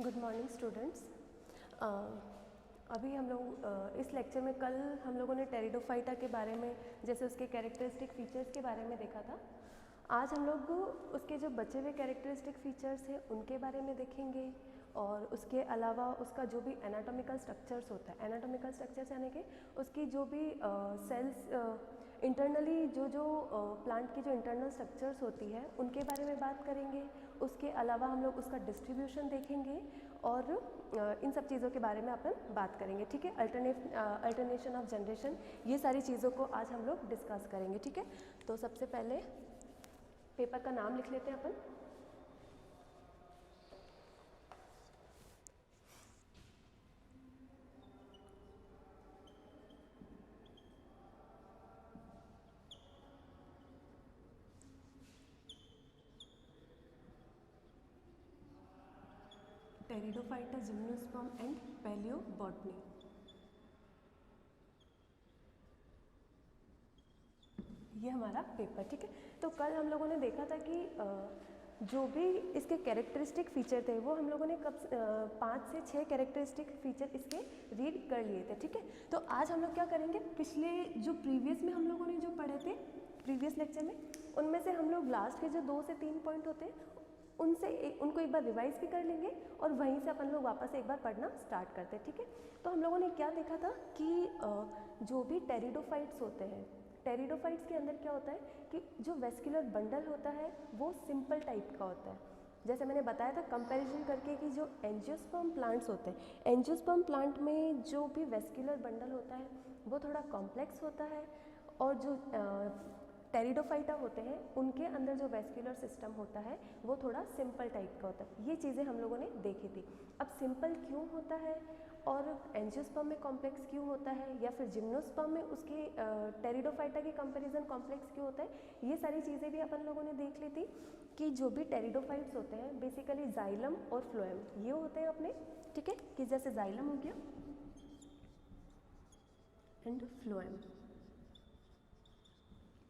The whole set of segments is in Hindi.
Good morning students. अभी हम लोग इस लेक्चर में कल हम लोगों ने टेरिडोफाइटा के बारे में जैसे उसके कैरेक्टरिस्टिक फीचर्स के बारे में देखा था। आज हम लोग उसके जो बचे हुए कैरेक्टरिस्टिक फीचर्स हैं उनके बारे में देखेंगे और उसके अलावा उसका जो भी एनाटॉमिकल स्ट्रक्चर्स होता है, एनाटॉमिकल स्ट्रक्चर्स यानी कि उसकी जो भी सेल्स इंटरनली जो प्लांट की जो इंटरनल स्ट्रक्चर्स होती है उनके बारे में बात करेंगे। उसके अलावा हम लोग उसका डिस्ट्रीब्यूशन देखेंगे और इन सब चीज़ों के बारे में अपन बात करेंगे। ठीक है, अल्टरनेशन ऑफ जनरेशन, ये सारी चीज़ों को आज हम लोग डिस्कस करेंगे। ठीक है, तो सबसे पहले पेपर का नाम लिख लेते हैं अपन। Pteridophyta gymnosperm and palaeobotany. ये हमारा पेपर। ठीक है, तो कल हम लोगों ने देखा था कि जो भी इसके कैरेक्टरिस्टिक फीचर थे वो हम लोगों ने कब 5 से 6 कैरेक्टरिस्टिक फीचर इसके रीड कर लिए थे। ठीक है, तो आज हम लोग क्या करेंगे, पिछले जो प्रीवियस में हम लोगों ने जो पढ़े थे प्रीवियस लेक्चर में, उनमें से हम लोग लास्ट के जो 2 से 3 पॉइंट होते हैं उनको एक बार रिवाइज भी कर लेंगे और वहीं से अपन लोग वापस एक बार पढ़ना स्टार्ट करते हैं। ठीक है, तो हम लोगों ने क्या देखा था कि जो भी टेरिडोफाइट्स होते हैं, टेरिडोफाइट्स के अंदर क्या होता है कि जो वेस्कुलर बंडल होता है वो सिंपल टाइप का होता है। जैसे मैंने बताया था कंपैरिजन करके कि जो एंजियोस्पर्म प्लांट्स होते हैं, एंजियोस्पर्म प्लांट में जो भी वेस्कुलर बंडल होता है वो थोड़ा कॉम्प्लेक्स होता है और जो टेरिडोफाइटा होते हैं उनके अंदर जो वेस्कुलर सिस्टम होता है वो थोड़ा सिंपल टाइप का होता है। ये चीज़ें हम लोगों ने देखी थी। अब सिंपल क्यों होता है और एंजियोस्पर्म में कॉम्प्लेक्स क्यों होता है या फिर जिम्नोस्पर्म में उसके टेरिडोफाइटा के कंपैरिजन कॉम्प्लेक्स क्यों होता है, ये सारी चीज़ें भी अपन लोगों ने देख ली थी कि जो भी टेरिडोफाइट्स होते हैं बेसिकली जाइलम और फ्लोएम ये होते हैं अपने। ठीक है, कि जैसे जाइलम हो गया एंड फ्लोएम,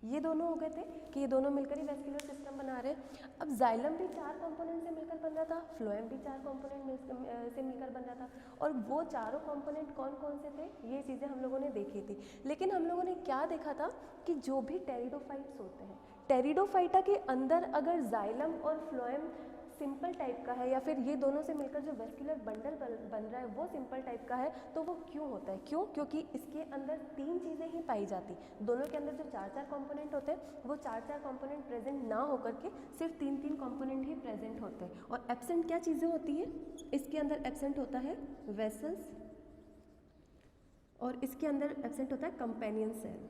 ये दोनों हो गए थे कि ये दोनों मिलकर ही वेस्कुलर सिस्टम बना रहे हैं। अब जाइलम भी 4 कंपोनेंट से मिलकर बन रहा था, फ्लोएम भी 4 कंपोनेंट से मिलकर बन रहा था और वो चारों कंपोनेंट कौन कौन से थे ये चीज़ें हम लोगों ने देखी थी। लेकिन हम लोगों ने क्या देखा था कि जो भी टेरिडोफाइट्स होते हैं, टेरिडोफाइटा के अंदर अगर जाइलम और फ्लोएम सिंपल टाइप का है या फिर ये दोनों से मिलकर जो वेस्कुलर बंडल बन रहा है वो सिंपल टाइप का है, तो वो क्यों होता है? क्योंकि इसके अंदर 3 चीज़ें ही पाई जाती। दोनों के अंदर जो 4-4 कंपोनेंट होते हैं वो 4-4 कंपोनेंट प्रेजेंट ना होकर के सिर्फ 3-3 कंपोनेंट ही प्रेजेंट होते हैं। और एब्सेंट क्या चीज़ें होती है? इसके अंदर एब्सेंट होता है वेसल्स और इसके अंदर एब्सेंट होता है कंपेनियन सेल।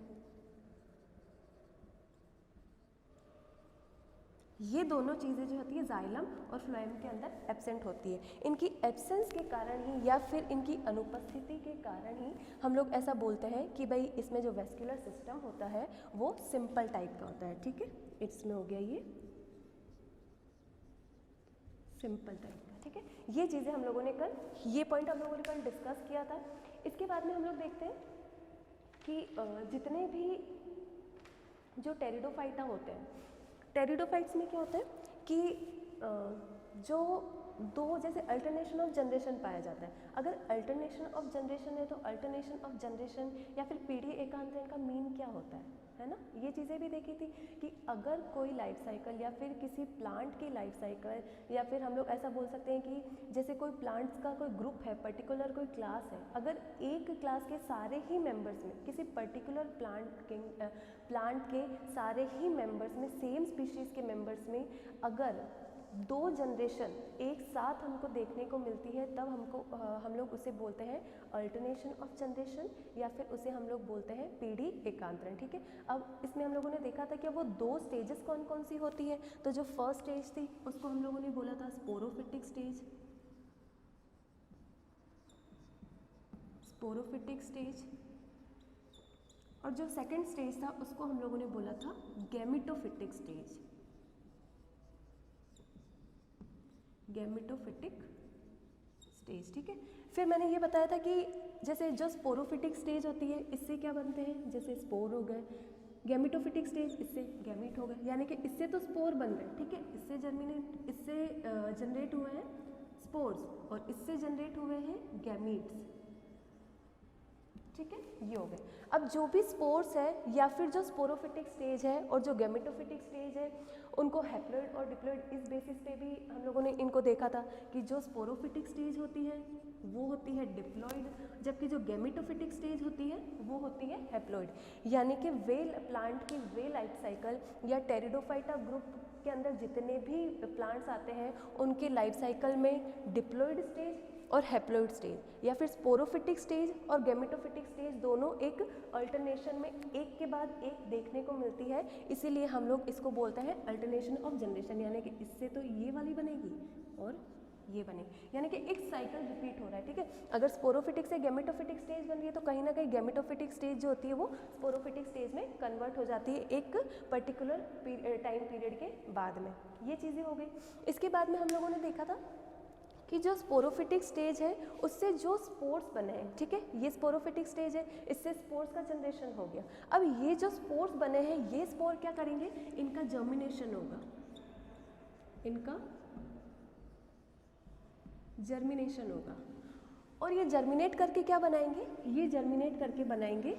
ये दोनों चीज़ें जो होती है जाइलम और फ्लोएम के अंदर एब्सेंट होती है। इनकी एब्सेंस के कारण ही या फिर इनकी अनुपस्थिति के कारण ही हम लोग ऐसा बोलते हैं कि भाई इसमें जो वेस्कुलर सिस्टम होता है वो सिंपल टाइप का होता है। ठीक है, इसमें हो गया ये सिंपल टाइप का। ठीक है, ये चीज़ें हम लोगों ने कल, ये पॉइंट हम लोगों ने कल डिस्कस किया था। इसके बाद में हम लोग देखते हैं कि जितने भी जो टेरिडोफाइटा होते हैं, टेरिडोफाइट्स में क्या होता है कि जो दो जैसे अल्टरनेशन ऑफ जनरेशन पाया जाता है। अगर अल्टरनेशन ऑफ जनरेशन है तो अल्टरनेशन ऑफ जनरेशन या फिर पीढ़ी एकांतरण का मीन क्या होता है ना, ये चीज़ें भी देखी थी कि अगर कोई लाइफ साइकिल या फिर किसी प्लांट की लाइफ साइकिल या फिर हम लोग ऐसा बोल सकते हैं कि जैसे कोई प्लांट्स का कोई ग्रुप है, पर्टिकुलर कोई क्लास है, अगर एक क्लास के सारे ही मेंबर्स में किसी पर्टिकुलर प्लांट के सारे ही मेंबर्स में, सेम स्पीशीज़ के मेंबर्स में अगर 2 जनरेशन एक साथ हमको देखने को मिलती है तब हम लोग उसे बोलते हैं अल्टरनेशन ऑफ जनरेशन या फिर उसे हम लोग बोलते हैं पीढ़ी एकांतरण। ठीक है, अब इसमें हम लोगों ने देखा था कि वो 2 स्टेजेस कौन कौन सी होती है। तो जो फर्स्ट स्टेज थी उसको हम लोगों ने बोला था स्पोरोफिटिक स्टेज, स्पोरोफिटिक स्टेज, और जो सेकेंड स्टेज था उसको हम लोगों ने बोला था गैमेटोफिटिक स्टेज, गैमेटोफिटिक स्टेज। ठीक है, फिर मैंने ये बताया था कि जैसे जो स्पोरोफिटिक स्टेज होती है इससे क्या बनते हैं, जैसे स्पोर हो गए, गैमेटोफिटिक स्टेज इससे गैमेट हो गए, यानी कि इससे तो स्पोर बन गए। ठीक है, इससे जनरेट हुए हैं स्पोर्स और इससे जनरेट हुए हैं गैमीट्स। ठीक है, ये हो गए। अब जो भी स्पोर्स है या फिर जो स्पोरोफिटिक स्टेज है और जो गैमेटोफिटिक स्टेज है, उनको हैप्लॉइड और डिप्लॉइड इस बेसिस पे भी हम लोगों ने इनको देखा था कि जो स्पोरोफिटिक स्टेज होती है वो होती है डिप्लॉइड, जबकि जो गैमेटोफिटिक स्टेज होती है वो होती है हैप्लॉइड। यानी कि वेल प्लांट की वे लाइफ साइकिल या टेरिडोफाइटा ग्रुप के अंदर जितने भी प्लांट्स आते हैं उनके लाइफ साइकिल में डिप्लॉइड स्टेज और हैप्लॉइड स्टेज या फिर स्पोरोफिटिक स्टेज और गैमेटोफिटिक स्टेज दोनों एक अल्टरनेशन में एक के बाद एक देखने को मिलती है। इसीलिए हम लोग इसको बोलते हैं अल्टरनेशन ऑफ जनरेशन, यानी कि इससे तो ये वाली बनेगी और ये बनेगी, यानी कि एक साइकिल रिपीट हो रहा है। ठीक है, अगर स्पोरोफिटिक से गैमेटोफिटिक स्टेज बन रही है तो कहीं ना कहीं गैमेटोफिटिक स्टेज जो होती है वो स्पोरोफिटिक स्टेज में कन्वर्ट हो जाती है एक पर्टिकुलर टाइम पीरियड के बाद में। ये चीज़ें हो गई। इसके बाद में हम लोगों ने देखा था कि जो स्पोरोफिटिक स्टेज है उससे जो स्पोर्स बने हैं, ठीक है, ये स्पोरोफिटिक स्टेज है, इससे स्पोर्स का जनरेशन हो गया। अब ये जो स्पोर्स बने हैं ये स्पोर क्या करेंगे, इनका जर्मिनेशन होगा, इनका जर्मिनेशन होगा और ये जर्मिनेट करके क्या बनाएंगे, ये जर्मिनेट करके बनाएंगे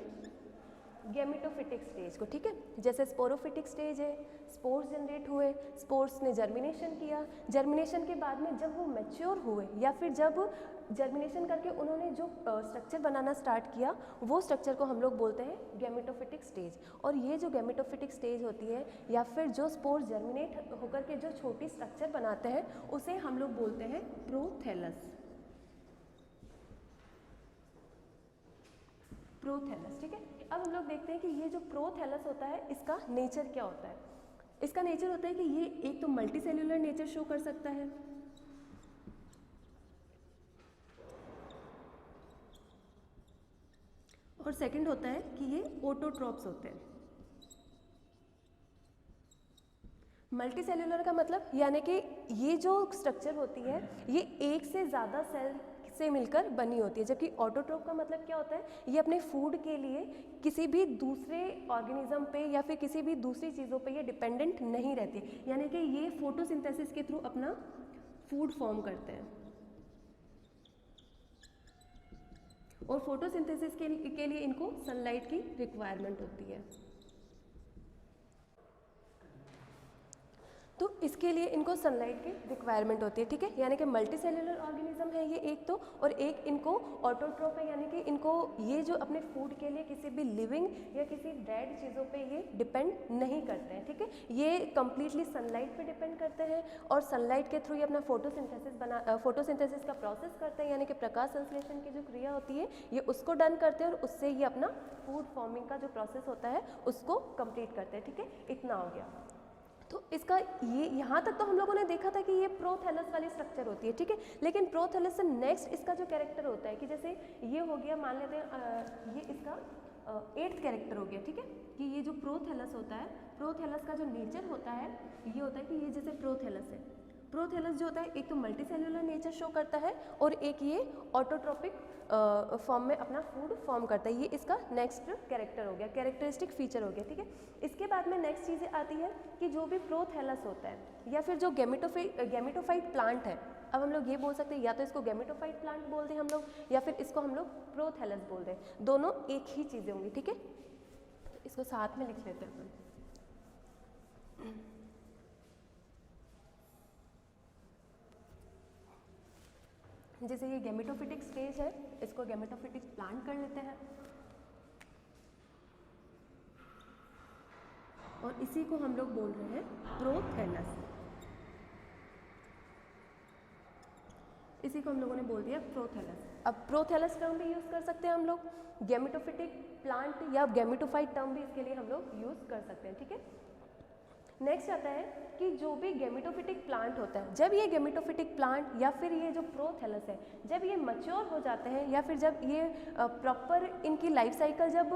गैमेटोफिटिक स्टेज को। ठीक है, जैसे स्पोरोफिटिक स्टेज है, स्पोर्स जनरेट हुए, स्पोर्स ने जर्मिनेशन किया, जर्मिनेशन के बाद में जब वो मैच्योर हुए या फिर जब जर्मिनेशन करके उन्होंने जो स्ट्रक्चर बनाना स्टार्ट किया वो स्ट्रक्चर को हम लोग बोलते हैं गैमेटोफिटिक स्टेज। और ये जो गैमेटोफिटिक स्टेज होती है या फिर जो स्पोर्स जर्मिनेट होकर के जो छोटी स्ट्रक्चर बनाते हैं उसे हम लोग बोलते हैं प्रोथैलस। प्रोथैलस, ठीक है। अब हम लोग देखते हैं कि ये जो प्रोथैलस होता है इसका नेचर क्या होता है। इसका नेचर होता है कि ये एक तो मल्टी सेल्यूलर नेचर शो कर सकता है, और सेकंड होता है कि ये ऑटोट्रॉप्स होते हैं। मल्टी सेल्यूलर का मतलब यानी कि ये जो स्ट्रक्चर होती है ये एक से ज़्यादा सेल से मिलकर बनी होती है, जबकि ऑटोट्रोप का मतलब क्या होता है, ये अपने फूड के लिए किसी भी दूसरे ऑर्गेनिज्म पे या फिर किसी भी दूसरी चीज़ों पे ये डिपेंडेंट नहीं रहती, यानी कि ये फोटोसिंथेसिस के थ्रू अपना फूड फॉर्म करते हैं। और फोटोसिंथेसिस के लिए इनको सनलाइट की रिक्वायरमेंट होती है, तो इसके लिए इनको सनलाइट की रिक्वायरमेंट होती है। ठीक है, यानी कि मल्टी सेल्यूलर ऑर्गेनिज्म है ये एक तो, और एक इनको ऑटोट्रोप है, यानी कि इनको ये जो अपने फूड के लिए किसी भी लिविंग या किसी डेड चीज़ों पे ये डिपेंड नहीं करते हैं। ठीक है, ये कम्प्लीटली सनलाइट पे डिपेंड करते हैं और सनलाइट के थ्रू ये अपना फोटोसिंथेसिस का प्रोसेस करते हैं, यानी कि प्रकाश संश्लेषण की जो क्रिया होती है ये उसको डन करते हैं और उससे ये अपना फूड फॉर्मिंग का जो प्रोसेस होता है उसको कंप्लीट करते हैं। ठीक है, इतना हो गया। तो इसका ये यहाँ तक तो हम लोगों ने देखा था कि ये प्रोथैलस वाली स्ट्रक्चर होती है। ठीक है, लेकिन प्रोथैलस से नेक्स्ट इसका जो कैरेक्टर होता है कि जैसे ये हो गया, मान लेते हैं ये इसका 8th कैरेक्टर हो गया। ठीक है, कि ये जो प्रोथैलस होता है, प्रोथैलस का जो नेचर होता है ये होता है कि ये जैसे प्रोथैलस है, प्रोथैलस जो होता है एक तो मल्टी सेल्यूलर नेचर शो करता है और एक ये ऑटोट्रोपिक फॉर्म में अपना फूड फॉर्म करता है। ये इसका नेक्स्ट कैरेक्टर हो गया, कैरेक्टरिस्टिक फीचर हो गया। ठीक है, इसके बाद में नेक्स्ट चीज़ें आती है कि जो भी प्रोथैलस होता है या फिर जो गैमेटोफाइट प्लांट है, अब हम लोग ये बोल सकते हैं या तो इसको गैमेटोफाइट प्लांट बोल दें हम लोग या फिर इसको हम लोग प्रोथैलस बोल दें, दोनों एक ही चीज़ें होंगी। ठीक है, इसको साथ में लिख लेते हैं अपन। जैसे ये गैमेटोफिटिक स्टेज है, इसको गैमेटोफिटिक प्लांट कर लेते हैं और इसी को हम लोग बोल रहे हैं प्रोथैलस। इसी को हम लोगों ने बोल दिया प्रोथैलस। अब प्रोथैलस टर्म भी यूज़ कर सकते हैं हम लोग, गैमेटोफिटिक प्लांट या गैमेटोफाइट टर्म भी इसके लिए हम लोग यूज़ कर सकते हैं। ठीक है, नेक्स्ट आता है कि जो भी गैमेटोफिटिक प्लांट होता है, जब ये गैमेटोफिटिक प्लांट या फिर ये जो प्रोथैलस है जब ये मैच्योर हो जाते हैं या फिर जब ये प्रॉपर इनकी लाइफ साइकिल जब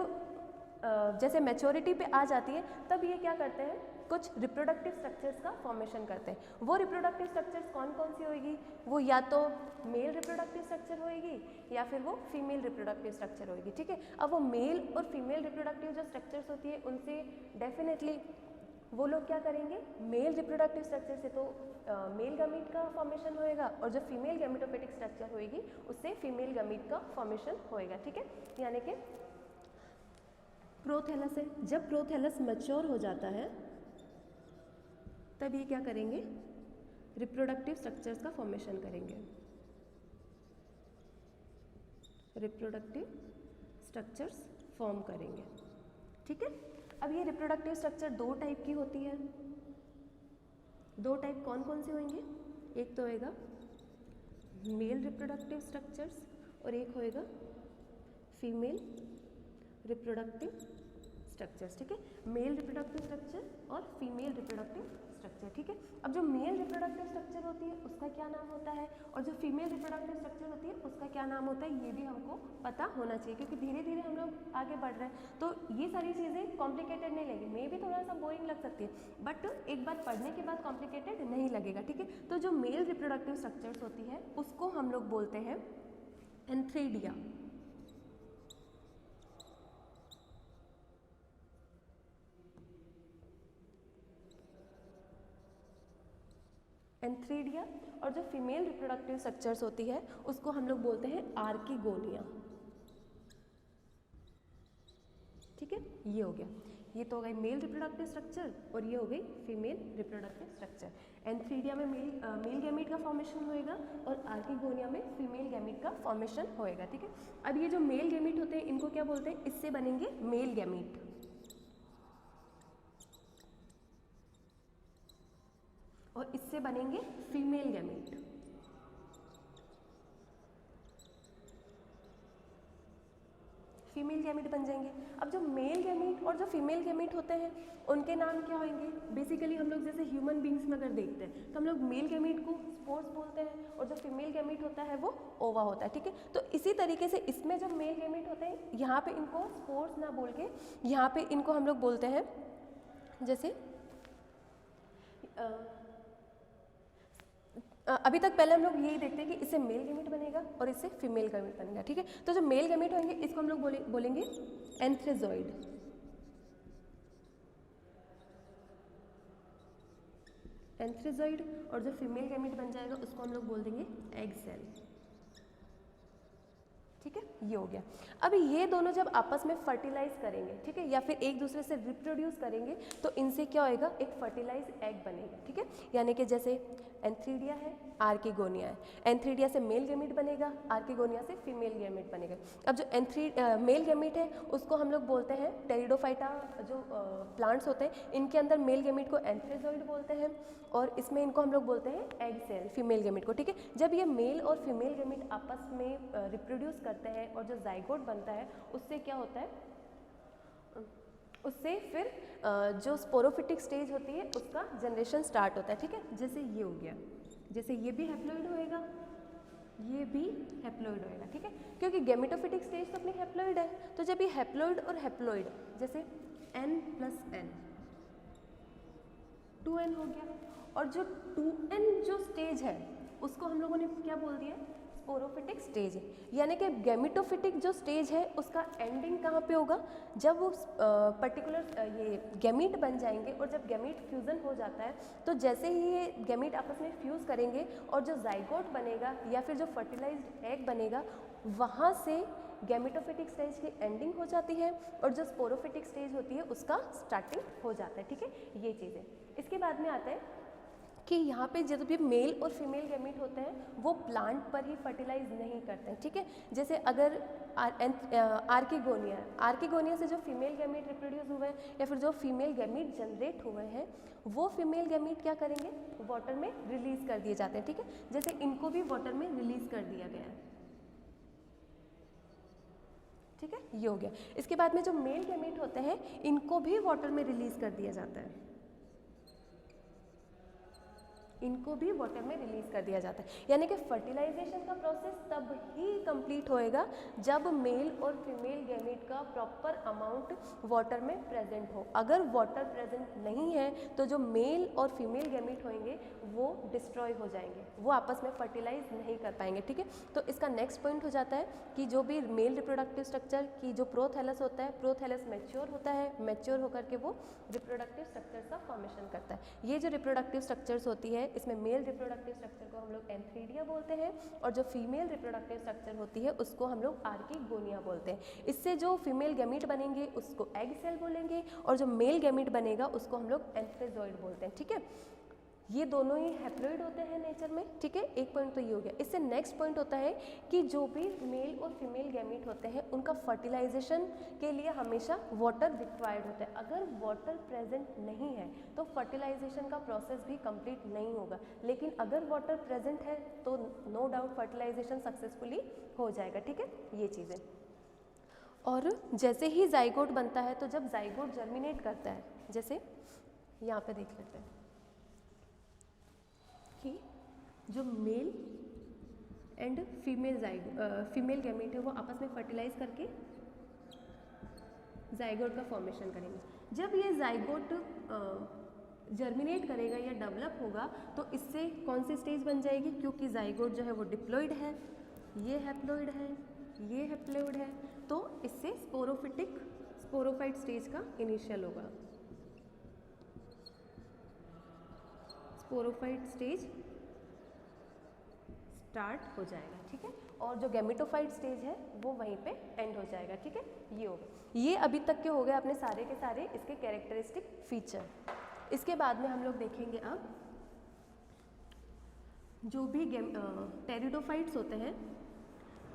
जैसे मैच्योरिटी पे आ जाती है तब ये क्या करते हैं, कुछ रिप्रोडक्टिव स्ट्रक्चर्स का फॉर्मेशन करते हैं। वो रिप्रोडक्टिव स्ट्रक्चर्स कौन कौन सी होगी, वो या तो मेल रिप्रोडक्टिव स्ट्रक्चर होएगी या फिर वो फीमेल रिप्रोडक्टिव स्ट्रक्चर होएगी। ठीक है, अब वो मेल और फीमेल रिप्रोडक्टिव जो स्ट्रक्चर्स होती है उनसे डेफिनेटली वो लोग क्या करेंगे, मेल रिप्रोडक्टिव स्ट्रक्चर से तो मेल गमीट का फॉर्मेशन होएगा, और जो फीमेल गैमेटोफिटिक स्ट्रक्चर होएगी उससे फीमेल गमीट का फॉर्मेशन होएगा, ठीक है। यानी कि प्रोथैलस है, जब प्रोथैलस मैच्योर हो जाता है तब ये क्या करेंगे, रिप्रोडक्टिव स्ट्रक्चर्स का फॉर्मेशन करेंगे, रिप्रोडक्टिव स्ट्रक्चर्स फॉर्म करेंगे, ठीक है। अब ये रिप्रोडक्टिव स्ट्रक्चर दो टाइप की होती है, दो टाइप कौन कौन से होंगे, एक तो होएगा मेल रिप्रोडक्टिव स्ट्रक्चर्स और एक होएगा फीमेल रिप्रोडक्टिव स्ट्रक्चर्स, ठीक है। मेल रिप्रोडक्टिव स्ट्रक्चर और फीमेल रिप्रोडक्टिव स्ट्रक्चर, ठीक है। अब जो मेल रिप्रोडक्टिव स्ट्रक्चर होती है उसका क्या नाम होता है, और जो फीमेल रिप्रोडक्टिव स्ट्रक्चर होती है उसका क्या नाम होता है, ये भी हमको पता होना चाहिए, क्योंकि धीरे धीरे हम लोग आगे बढ़ रहे हैं, तो ये सारी चीज़ें कॉम्प्लिकेटेड नहीं लगेगी, मे भी थोड़ा सा बोरिंग लग सकती है, बट एक बार पढ़ने के बाद कॉम्प्लिकेटेड नहीं लगेगा, ठीक है। तो जो मेल रिप्रोडक्टिव स्ट्रक्चर्स होती है उसको हम लोग बोलते हैं एंथ्रीडिया, एंथ्रीडिया, और जो फीमेल रिप्रोडक्टिव स्ट्रक्चर्स होती है उसको हम लोग बोलते हैं आर्किगोनिया, ठीक है। ये हो गया, ये तो हो गई मेल रिप्रोडक्टिव स्ट्रक्चर और ये हो गई फीमेल रिप्रोडक्टिव स्ट्रक्चर। एंथ्रीडिया में मेल गैमीट का फॉर्मेशन होएगा और आर्किगोनिया में फीमेल गैमीट का फॉर्मेशन होएगा, ठीक है। अब ये जो मेल गैमीट होते हैं इनको क्या बोलते हैं, इससे बनेंगे मेल गैमीट, और इससे बनेंगे फीमेल गैमीट, फीमेल गैमीट बन जाएंगे। अब जो मेल गैमीट और जो फीमेल गैमीट होते हैं उनके नाम क्या होंगे, बेसिकली हम लोग जैसे ह्यूमन बींग्स में अगर देखते हैं तो हम लोग मेल गैमीट को स्पोर्स बोलते हैं और जो फीमेल गैमीट होता है वो ओवा होता है, ठीक है। तो इसी तरीके से इसमें जो मेल गैमीट होते हैं यहाँ पे इनको स्पोर्स ना बोल के यहाँ पे इनको हम लोग बोलते हैं जैसे अभी तक पहले हम लोग यही देखते हैं कि इससे मेल गैमीट बनेगा और इससे फीमेल गैमीट बनेगा, ठीक है। तो जो मेल गैमीट होंगे इसको हम लोग बोलेंगे एंथ्रेजॉइड, एंथ्रेजॉइड, और जो फीमेल गैमीट बन जाएगा उसको हम लोग बोल देंगे एग सेल, ठीक है। ये हो गया। अब ये दोनों जब आपस में फर्टिलाइज करेंगे, ठीक है, या फिर एक दूसरे से रिप्रोड्यूस करेंगे तो इनसे क्या होएगा, एक फर्टिलाइज एग बनेगा, ठीक है। यानी कि जैसे एंथ्रीडिया है, आर्किगोनिया है, एंथ्रीडिया से मेल गैमीट बनेगा, आर्किगोनिया से फीमेल गैमीट बनेगा। अब जो मेल गैमीट है उसको हम लोग बोलते हैं टेरिडोफाइटा, जो प्लांट्स होते हैं इनके अंदर मेल गैमीट को एंथ्रेजॉइड बोलते हैं और इसमें इनको हम लोग बोलते हैं एग सेल, फीमेल गैमीट को, ठीक है। जब ये मेल और फीमेल गैमीट आपस में रिप्रोड्यूस करते हैं और जो जाइगोट बनता है उससे क्या होता है, उससे फिर जो स्पोरोफिटिक स्टेज होती है उसका जनरेशन स्टार्ट होता है, ठीक है। जैसे ये हो गया, जैसे ये भी हैप्लॉइड होएगा, ये भी हैप्लॉइड होएगा, ठीक है, क्योंकि गैमेटोफिटिक स्टेज तो अपनी हैप्लॉइड है। तो जब ये हैप्लॉइड और हैप्लॉइड जैसे n+n 2n हो गया, और जो 2n जो स्टेज है उसको हम लोगों ने क्या बोल दिया, स्पोरोफिटिक स्टेज है। यानी कि गैमेटोफिटिक जो स्टेज है उसका एंडिंग कहाँ पे होगा, जब वो पर्टिकुलर ये गैमीट बन जाएंगे और जब गैमीट फ्यूज़न हो जाता है तो जैसे ही ये गैमीट आपस में फ्यूज़ करेंगे और जो जाइगोट बनेगा या फिर जो फर्टिलाइज्ड एग बनेगा वहाँ से गैमेटोफिटिक स्टेज की एंडिंग हो जाती है और जो स्पोरोफिटिक स्टेज होती है उसका स्टार्टिंग हो जाता है, ठीक है। ये चीज़ें इसके बाद में आते हैं कि यहाँ पे जब भी मेल और फीमेल गैमीट होते हैं वो प्लांट पर ही फर्टिलाइज नहीं करते हैं, ठीक है। जैसे अगर आर्किगोनिया है, आर्किगोनिया से जो फीमेल गैमीट रिप्रोड्यूस हुए हैं या फिर जो फीमेल गैमीट जनरेट हुए हैं वो फीमेल गैमीट क्या करेंगे, वाटर में रिलीज कर दिए जाते हैं, ठीक है। जैसे इनको भी वाटर में रिलीज कर दिया गया है, ठीक है। ये हो गया। इसके बाद में जो मेल गैमीट होते हैं इनको भी वाटर में रिलीज कर दिया जाता है, इनको भी वाटर में रिलीज कर दिया जाता है। यानी कि फर्टिलाइजेशन का प्रोसेस तब ही कंप्लीट होएगा जब मेल और फीमेल गैमेट का प्रॉपर अमाउंट वाटर में प्रेजेंट हो। अगर वाटर प्रेजेंट नहीं है तो जो मेल और फीमेल गैमेट होंगे वो डिस्ट्रॉय हो जाएंगे, वो आपस में फर्टिलाइज नहीं कर पाएंगे। ठीक है, तो इसका नेक्स्ट पॉइंट हो जाता है कि जो भी मेल रिप्रोडक्टिव स्ट्रक्चर की जो प्रोथैलस होता है, प्रोथैलस मैच्योर होता है, मैच्योर होकर के वो रिप्रोडक्टिव स्ट्रक्चर्स का फॉर्मेशन करता है। ये जो रिप्रोडक्टिव स्ट्रक्चर्स होती है इसमें मेल रिप्रोडक्टिव स्ट्रक्चर को हम लोग एंथ्रीडिया बोलते हैं और जो फीमेल रिप्रोडक्टिव स्ट्रक्चर होती है उसको हम लोग आर्किगोनिया बोलते हैं। इससे जो फीमेल गैमीट बनेंगे उसको एग सेल बोलेंगे और जो मेल गैमीट बनेगा उसको हम लोग एंथ्रेजॉइड बोलते हैं। ठीक है, ये दोनों ही हैप्लॉइड होते हैं नेचर में। ठीक है, एक पॉइंट तो ये हो गया। इससे नेक्स्ट पॉइंट होता है कि जो भी मेल और फीमेल गैमीट होते हैं उनका फर्टिलाइजेशन के लिए हमेशा वाटर रिक्वायर्ड होता है। अगर वाटर प्रेजेंट नहीं है तो फर्टिलाइजेशन का प्रोसेस भी कंप्लीट नहीं होगा, लेकिन अगर वाटर प्रेजेंट है तो नो डाउट फर्टिलाइजेशन सक्सेसफुली हो जाएगा। ठीक है, ये चीज़ें। और जैसे ही जाइगोट बनता है तो जब जाइगोट जर्मिनेट करता है, जैसे यहाँ पे देख लेते हैं कि जो मेल एंड फीमेल गैमेट है वो आपस में फर्टिलाइज करके जाइगोट का फॉर्मेशन करेंगे। जब ये जाइगोट जर्मिनेट करेगा या डेवलप होगा तो इससे कौन सी स्टेज बन जाएगी, क्योंकि जाइगोट जो है वो डिप्लॉइड है, ये हैप्लॉइड है, ये हैप्लॉइड है, तो इससे स्पोरोफाइट स्टेज का इनिशियल होगा। स्पोरोफाइट स्टेज स्टार्ट हो जाएगा। ठीक है, और जो गैमेटोफाइट स्टेज है वो वहीं पे एंड हो जाएगा। ठीक है, ये होगा। ये अभी तक के हो गए अपने सारे के सारे इसके कैरेक्टरिस्टिक फीचर। इसके बाद में हम लोग देखेंगे अब जो भी टेरिडोफाइट्स होते हैं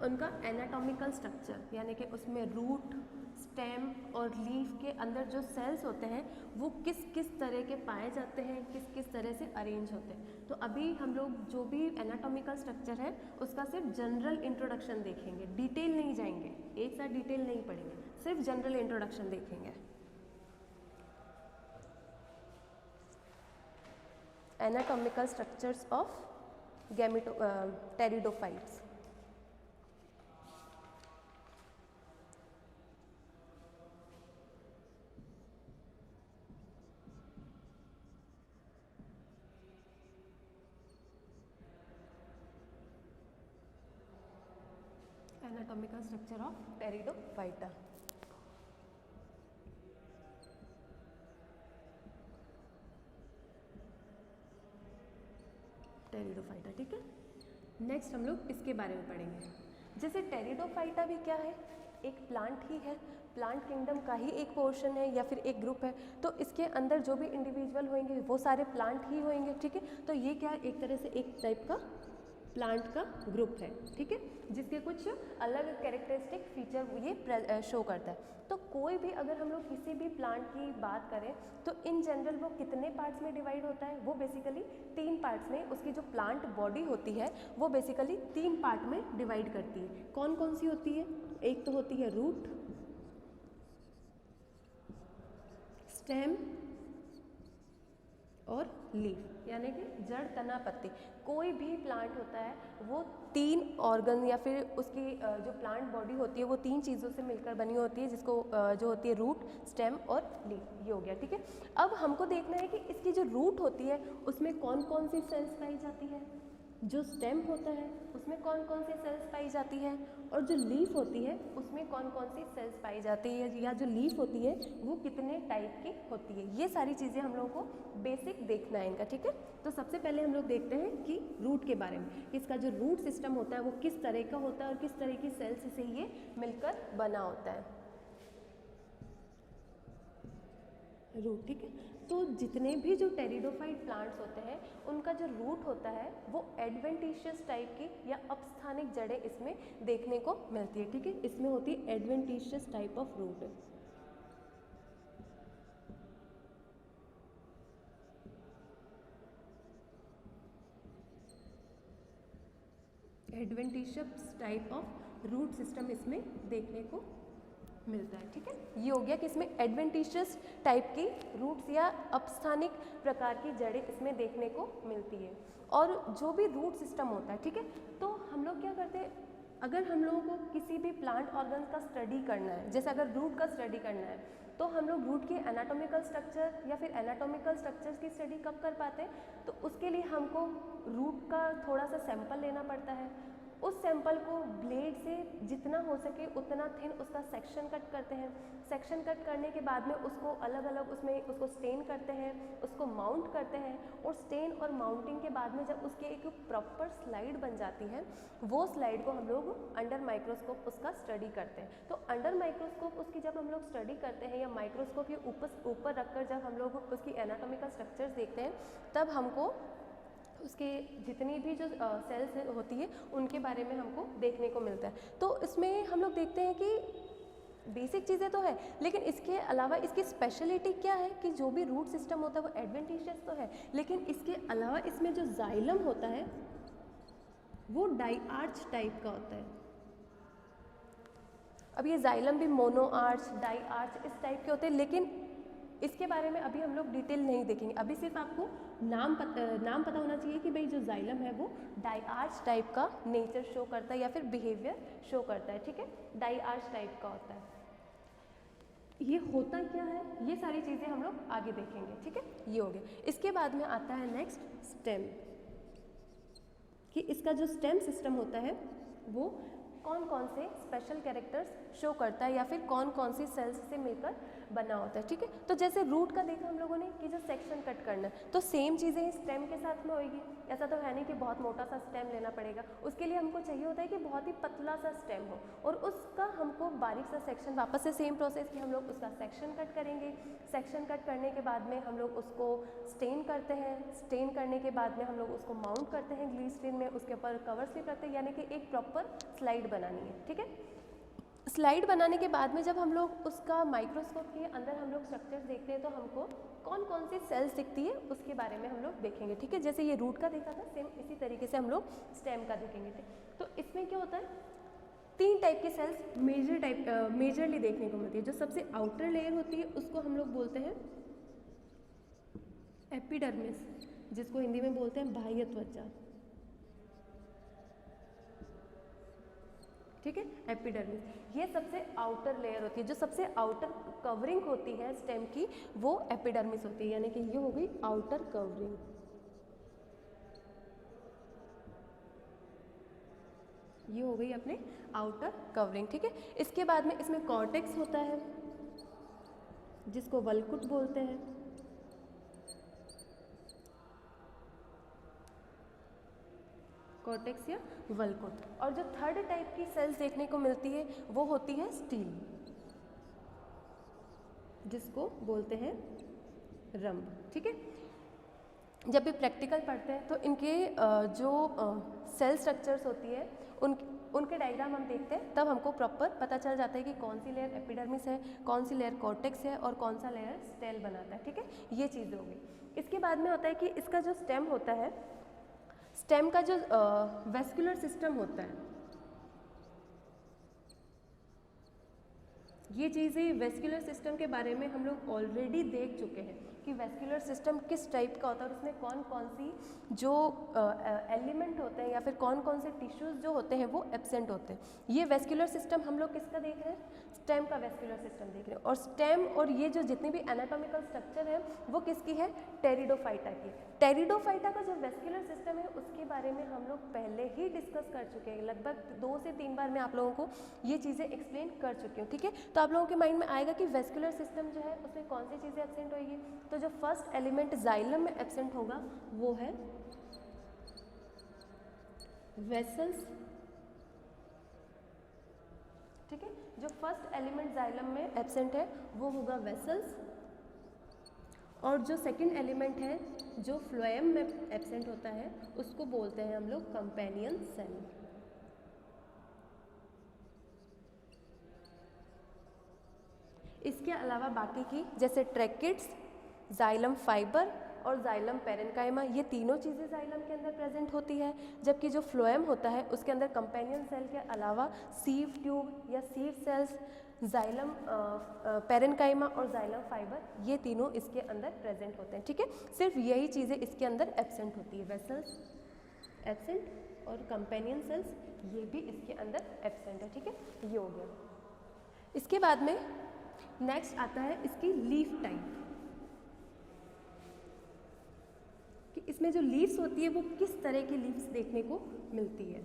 उनका एनाटॉमिकल स्ट्रक्चर, यानी कि उसमें रूट, स्टेम और लीफ के अंदर जो सेल्स होते हैं वो किस किस तरह के पाए जाते हैं, किस किस तरह से अरेंज होते हैं। तो अभी हम लोग जो भी एनाटॉमिकल स्ट्रक्चर है उसका सिर्फ जनरल इंट्रोडक्शन देखेंगे, डिटेल नहीं जाएंगे, एक साथ डिटेल नहीं पढ़ेंगे, सिर्फ जनरल इंट्रोडक्शन देखेंगे। Anatomical structures of pteridophytes. Anatomical structure of Pteridophyta. Pteridophyta. ठीक है, नेक्स्ट हम लोग इसके बारे में पढ़ेंगे। जैसे टेरिडोफाइटा भी क्या है, एक प्लांट ही है, प्लांट किंगडम का ही एक पोर्शन है या फिर एक ग्रुप है, तो इसके अंदर जो भी इंडिविजुअल होंगे वो सारे प्लांट ही होंगे। ठीक है, तो ये क्या एक तरह से एक टाइप का प्लांट का ग्रुप है। ठीक है, जिसके कुछ अलग कैरेक्टरिस्टिक फीचर ये शो करता है। तो कोई भी अगर हम लोग किसी भी प्लांट की बात करें तो इन जनरल वो कितने पार्ट्स में डिवाइड होता है, वो बेसिकली 3 पार्ट्स में। उसकी जो प्लांट बॉडी होती है वो बेसिकली 3 पार्ट में डिवाइड करती है। कौन कौन सी होती है, एक तो होती है रूट, स्टेम और लीफ, यानी कि जड़, तना, पत्ती। कोई भी प्लांट होता है वो 3 ऑर्गन या फिर उसकी जो प्लांट बॉडी होती है वो 3 चीज़ों से मिलकर बनी होती है, जिसको जो होती है रूट, स्टेम और लीफ, ये हो गया। ठीक है, अब हमको देखना है कि इसकी जो रूट होती है उसमें कौन कौन सी सेल्स पाई जाती है, जो स्टेम होता है उसमें कौन कौन सी सेल्स पाई जाती है, और जो लीफ होती है उसमें कौन कौन सी सेल्स पाई जाती है, या जो लीफ होती है वो कितने टाइप की होती है। ये सारी चीज़ें हम लोगों को बेसिक देखना है इनका। ठीक है, तो सबसे पहले हम लोग देखते हैं कि रूट के बारे में, इसका जो रूट सिस्टम होता है वो किस तरह का होता है और किस तरह की सेल्स से ये मिलकर बना होता है रूट। ठीक है, तो जितने भी जो टेरिडोफाइट प्लांट्स होते हैं उनका जो रूट होता है वो एडवेंटिशियस टाइप की या अपस्थानिक जड़ें इसमें देखने को मिलती है। ठीक है, इसमें होती है adventitious type of root. Adventitious type of root system इसमें देखने को मिलता है। ठीक है, ये हो गया कि इसमें एडवेंटिशियस टाइप की रूट्स या अपस्थानिक प्रकार की जड़ें इसमें देखने को मिलती है। और जो भी रूट सिस्टम होता है, ठीक है, तो हम लोग क्या करते हैं, अगर हम लोगों को किसी भी प्लांट ऑर्गन का स्टडी करना है, जैसे अगर रूट का स्टडी करना है, तो हम लोग रूट की एनाटॉमिकल स्ट्रक्चर या फिर एनाटॉमिकल स्ट्रक्चर्स की स्टडी कब कर पाते हैं, तो उसके लिए हमको रूट का थोड़ा सा सैंपल लेना पड़ता है। उस सैंपल को ब्लेड से जितना हो सके उतना थिन उसका सेक्शन कट करते हैं। सेक्शन कट करने के बाद में उसको अलग अलग उसमें उसको स्टेन करते हैं, उसको माउंट करते हैं, और स्टेन और माउंटिंग के बाद में जब उसकी एक प्रॉपर स्लाइड बन जाती है, वो स्लाइड को हम लोग अंडर माइक्रोस्कोप उसका स्टडी करते हैं। तो अंडर माइक्रोस्कोप उसकी जब हम लोग स्टडी करते हैं या माइक्रोस्कोप के ऊपर रखकर जब हम लोग उसकी एनाटॉमिकल स्ट्रक्चर्स देखते हैं, तब हमको उसके जितनी भी जो सेल्स होती है उनके बारे में हमको देखने को मिलता है। तो इसमें हम लोग देखते हैं कि बेसिक चीज़ें तो है, लेकिन इसके अलावा इसकी स्पेशलिटी क्या है कि जो भी रूट सिस्टम होता है वो एडवेंटिशियस तो है, लेकिन इसके अलावा इसमें जो जाइलम होता है वो डाई आर्च टाइप का होता है। अब ये जाइलम भी मोनो आर्च, डाई आर्च इस टाइप के होते हैं, लेकिन इसके बारे में अभी हम लोग डिटेल नहीं देखेंगे। अभी सिर्फ आपको नाम पता होना चाहिए कि भाई जो जाइलम है वो डाई आर्च टाइप का नेचर शो करता है या फिर बिहेवियर शो करता है। ठीक है, डाई आर्च टाइप का होता है। ये होता क्या है, ये सारी चीज़ें हम लोग आगे देखेंगे। ठीक है, ये हो गया। इसके बाद में आता है नेक्स्ट स्टेम, कि इसका जो स्टेम सिस्टम होता है वो कौन कौन से स्पेशल कैरेक्टर्स शो करता है या फिर कौन कौन सी सेल्स से मिलकर बना होता है। ठीक है, तो जैसे रूट का देखा हम लोगों ने कि जो सेक्शन कट करना है, तो सेम चीज़ें ही स्टेम के साथ में होगी। ऐसा तो है नहीं कि बहुत मोटा सा स्टेम लेना पड़ेगा, उसके लिए हमको चाहिए होता है कि बहुत ही पतला सा स्टेम हो, और उसका हमको बारीक सा सेक्शन, वापस से सेम प्रोसेस कि हम लोग उसका सेक्शन कट करेंगे। सेक्शन कट करने के बाद में हम लोग उसको स्टेन करते हैं। स्टेन करने के बाद में हम लोग उसको माउंट करते हैं ग्लिसरीन में, उसके ऊपर कवर स्लिप रखते हैं, यानी कि एक प्रॉपर स्लाइड बनानी है। ठीक है, स्लाइड बनाने के बाद में जब हम लोग उसका माइक्रोस्कोप के अंदर हम लोग स्ट्रक्चर्स देखते हैं, तो हमको कौन कौन सी सेल्स दिखती है उसके बारे में हम लोग देखेंगे। ठीक है, जैसे ये रूट का देखा था, सेम इसी तरीके से हम लोग स्टेम का देखेंगे। ठीक, तो इसमें क्या होता है, 3 टाइप के सेल्स मेजरली देखने को मिलती है। जो सबसे आउटर लेयर होती है उसको हम लोग बोलते हैं एपिडर्मिस, जिसको हिंदी में बोलते हैं बाह्य त्वचा। ठीक है, एपिडर्मिस, ये सबसे आउटर लेयर होती है। जो सबसे आउटर कवरिंग होती है स्टेम की, वो एपिडर्मिस होती है, यानी कि ये हो गई आउटर कवरिंग। ये हो गई अपने आउटर कवरिंग। ठीक है, इसके बाद में इसमें कॉर्टेक्स होता है, जिसको वल्कुट बोलते हैं। कॉर्टेक्स या वल्कुट। और जो थर्ड टाइप की सेल्स देखने को मिलती है वो होती है स्टील, जिसको बोलते हैं रंभ। ठीक है, जब भी प्रैक्टिकल पढ़ते हैं तो इनके जो सेल स्ट्रक्चर्स होती है उनके डायग्राम हम देखते हैं, तब हमको प्रॉपर पता चल जाता है कि कौन सी लेयर एपिडर्मिस है, कौन सी लेयर कॉर्टेक्स है और कौन सा लेयर स्टेल बनाता है। ठीक है, ये चीज़ें हो गई। इसके बाद में होता है कि इसका जो स्टेम होता है, स्टेम का जो वेस्कुलर सिस्टम होता है, ये चीज़ें वेस्कुलर सिस्टम के बारे में हम लोग ऑलरेडी देख चुके हैं कि वेस्कुलर सिस्टम किस टाइप का होता है और उसमें कौन कौन सी जो एलिमेंट होते हैं या फिर कौन कौन से टिश्यूज़ जो होते हैं वो एब्सेंट होते हैं। ये वेस्कुलर सिस्टम हम लोग किसका देख रहे हैं, स्टेम का वेस्कुलर सिस्टम देख रहे हैं। और स्टेम और ये जो जितनी भी एनाटॉमिकल स्ट्रक्चर है वो किसकी है, टेरिडोफाइटा की। टेरिडोफाइटा का जो वेस्कुलर सिस्टम है उसके बारे में हम लोग पहले ही डिस्कस कर चुके हैं, लगभग 2 से 3 बार मैं आप लोगों को ये चीज़ें एक्सप्लेन कर चुकी हूँ। ठीक है, तो आप लोगों के माइंड में आएगा कि वेस्कुलर सिस्टम जो है उसमें कौन सी चीज़ें एब्सेंट होगी। तो जो फर्स्ट एलिमेंट जाइलम में एब्सेंट होगा वो है वेसल्स। ठीक है, जो फर्स्ट एलिमेंट जाइलम में एब्सेंट है वो होगा वेसल्स। और जो सेकंड एलिमेंट है जो फ्लोएम में एब्सेंट होता है उसको बोलते हैं हम लोग कंपेनियन सेल। इसके अलावा बाकी की जैसे ट्रैकिड्स, जाइलम फाइबर और जाइलम पेरेन्काइमा, ये तीनों चीज़ें जाइलम के अंदर प्रेजेंट होती है। जबकि जो फ्लोएम होता है उसके अंदर कंपेनियन सेल के अलावा सीव ट्यूब या सीव सेल्स, जाइलम, पेरेन्काइमा और जाइलम फाइबर, ये तीनों इसके अंदर प्रेजेंट होते हैं। ठीक है, सिर्फ यही चीज़ें इसके अंदर एब्सेंट होती है, वेसल्स एब्सेंट और कंपेनियन सेल्स ये भी इसके अंदर एब्सेंट है। ठीक है, ये हो गया। इसके बाद में नेक्स्ट आता है इसकी लीफ टाइप, कि इसमें जो लीव्स होती है वो किस तरह की लीव्स देखने को मिलती है।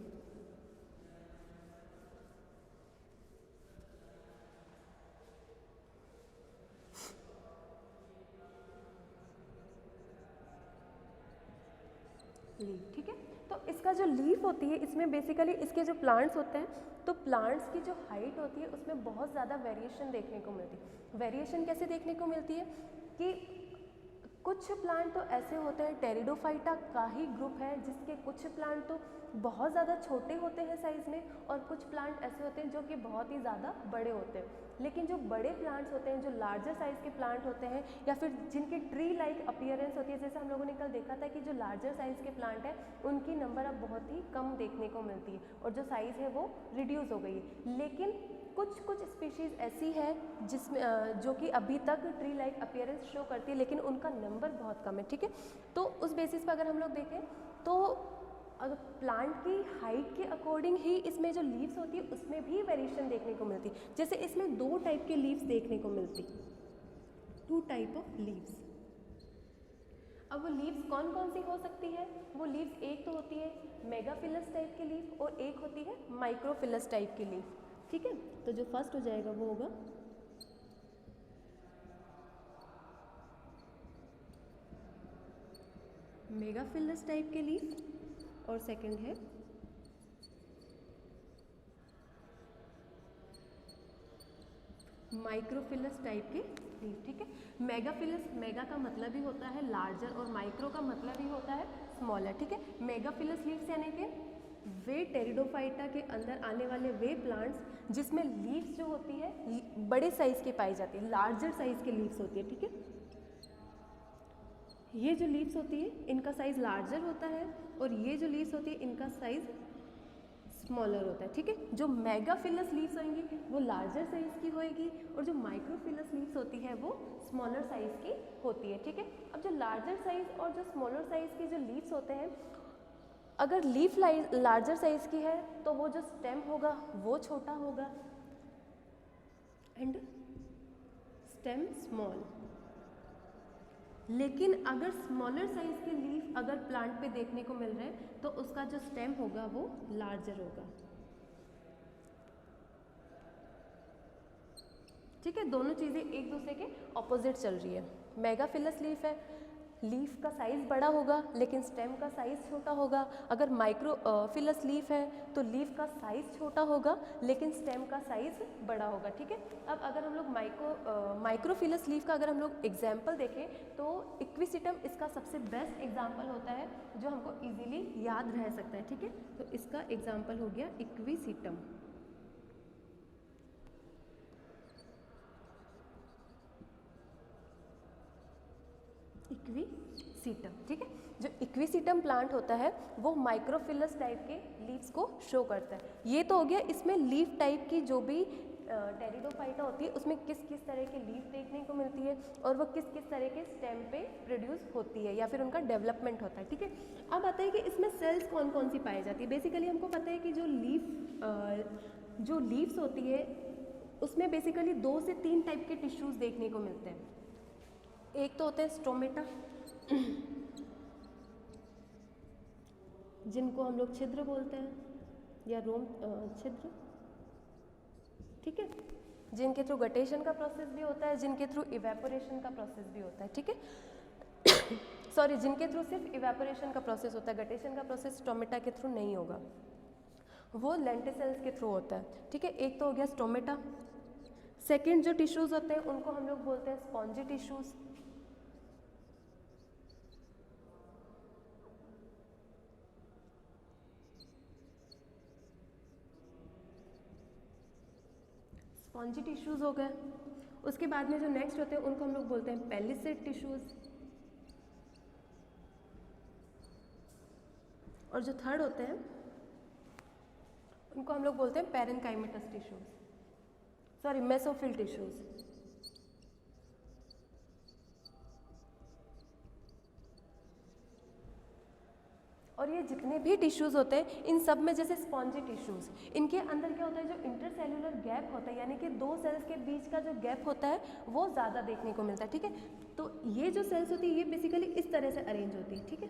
लीफ, ठीक है, तो इसका जो लीफ होती है इसमें बेसिकली इसके जो प्लांट्स होते हैं, तो प्लांट्स की जो हाइट होती है उसमें बहुत ज़्यादा वेरिएशन देखने को मिलती है। वेरिएशन कैसे देखने को मिलती है कि कुछ प्लांट तो ऐसे होते हैं, टेरिडोफाइटा का ही ग्रुप है जिसके कुछ प्लांट तो बहुत ज़्यादा छोटे होते हैं साइज़ में, और कुछ प्लांट ऐसे होते हैं जो कि बहुत ही ज़्यादा बड़े होते हैं। लेकिन जो बड़े प्लांट्स होते हैं, जो लार्जर साइज़ के प्लांट होते हैं, या फिर जिनकी ट्री लाइक अपीयरेंस होती है, जैसे हम लोगों ने कल देखा था कि जो लार्जर साइज़ के प्लांट है उनकी नंबर अब बहुत ही कम देखने को मिलती है और जो साइज़ है वो रिड्यूस हो गई है। लेकिन कुछ स्पीशीज़ ऐसी है जिसमें जो कि अभी तक ट्री लाइक अपीयरेंस शो करती है, लेकिन उनका नंबर बहुत कम है। ठीक है, तो उस बेसिस पर अगर हम लोग देखें तो अगर प्लांट की हाइट के अकॉर्डिंग ही इसमें जो लीव्स होती है उसमें भी वेरिएशन देखने को मिलती है। जैसे इसमें 2 टाइप के लीव्स देखने को मिलती, 2 टाइप ऑफ लीव्स। अब वो लीव्स कौन कौन सी हो सकती है? वो लीव्स एक तो होती है मेगाफिलस टाइप की लीफ और एक होती है माइक्रोफिलस टाइप की लीफ। ठीक है, तो जो फर्स्ट हो जाएगा वो होगा मेगाफिलस टाइप के लीफ और सेकंड है माइक्रोफिलस टाइप के लीफ। ठीक है, मेगाफिलस, मेगा का मतलब ही होता है लार्जर और माइक्रो का मतलब ही होता है स्मॉलर। ठीक है, मेगाफिलस लीव्स यानी कि वे टेरिडोफाइटा के अंदर आने वाले वे प्लांट्स जिसमें लीव्स जो होती है बड़े साइज की पाई जाती है, लार्जर साइज के लीव्स होती है। ठीक है, ये जो लीव्स होती है इनका साइज लार्जर होता है और ये जो लीव्स होती है इनका साइज स्मॉलर होता है। ठीक है, जो मेगाफिलस लीव्स होंगी वो लार्जर साइज की होएगी और जो माइक्रोफिलस लीव्स होती है वो स्मॉलर साइज की होती है। ठीक है, अब जो लार्जर साइज और जो स्मॉलर साइज की जो लीव्स होते हैं, अगर लीफ लार्जर साइज की है तो वो जो स्टेम होगा वो छोटा होगा एंड स्टेम स्मॉल। लेकिन अगर स्मॉलर साइज के लीफ अगर प्लांट पे देखने को मिल रहे हैं तो उसका जो स्टेम होगा वो लार्जर होगा। ठीक है, दोनों चीज़ें एक दूसरे के ऑपोजिट चल रही है। मेगाफिलस लीफ है, लीफ का साइज़ बड़ा होगा लेकिन स्टेम का साइज़ छोटा होगा। अगर माइक्रोफिलस लीफ है तो लीफ का साइज़ छोटा होगा लेकिन स्टेम का साइज़ बड़ा होगा। ठीक है, अब अगर हम लोग माइक्रोफिलस लीफ का अगर हम लोग एग्जाम्पल देखें तो इक्विसिटम इसका सबसे बेस्ट एग्जाम्पल होता है जो हमको ईजिली याद रह सकता है। ठीक है, तो इसका एग्जाम्पल हो गया इक्विसिटम। इक्विसिटम, ठीक है, जो इक्विसिटम प्लांट होता है वो माइक्रोफिलस टाइप के लीव्स को शो करता है। ये तो हो गया इसमें लीफ टाइप की जो भी टेरिडोफाइटा होती है उसमें किस किस तरह की लीफ देखने को मिलती है और वो किस किस तरह के स्टेम पे प्रोड्यूस होती है या फिर उनका डेवलपमेंट होता है। ठीक है, अब आता है कि इसमें सेल्स कौन कौन सी पाई जाती है। बेसिकली हमको पता है कि जो लीव्स होती है उसमें बेसिकली 2 से 3 टाइप के टिश्यूज़ देखने को मिलते हैं। एक तो होते हैं स्टोमेटा जिनको हम लोग छिद्र बोलते हैं या रोम छिद्र। ठीक है, जिनके थ्रू गटेशन का प्रोसेस भी होता है, जिनके थ्रू इवेपोरेशन का प्रोसेस भी होता है। ठीक है सॉरी, जिनके थ्रू सिर्फ इवेपोरेशन का प्रोसेस होता है, गटेशन का प्रोसेस स्टोमेटा के थ्रू नहीं होगा, वो लेंटिसेल्स के थ्रू होता है। ठीक है, एक तो हो गया स्टोमेटा। सेकेंड जो टिश्यूज़ होते हैं उनको हम लोग बोलते हैं स्पॉन्जी टिश्यूज़। स्पॉन्जी टिश्यूज़ हो गए। उसके बाद में जो नेक्स्ट होते हैं उनको हम लोग बोलते हैं पेलिसेड टिश्यूज़। और जो थर्ड होते हैं उनको हम लोग बोलते हैं पेरेन्काइमेटस टिश्यूज़। Sorry mesophyll tissues. और ये जितने भी टिश्यूज़ होते हैं इन सब में जैसे स्पॉन्जी टिश्यूज़, इनके अंदर क्या होता है, जो इंटरसेल्यूलर गैप होता है यानी कि दो सेल्स के बीच का जो गैप होता है वो ज़्यादा देखने को मिलता है, ठीक है। तो ये जो सेल्स होती है ये बेसिकली इस तरह से अरेंज होती है, ठीक है।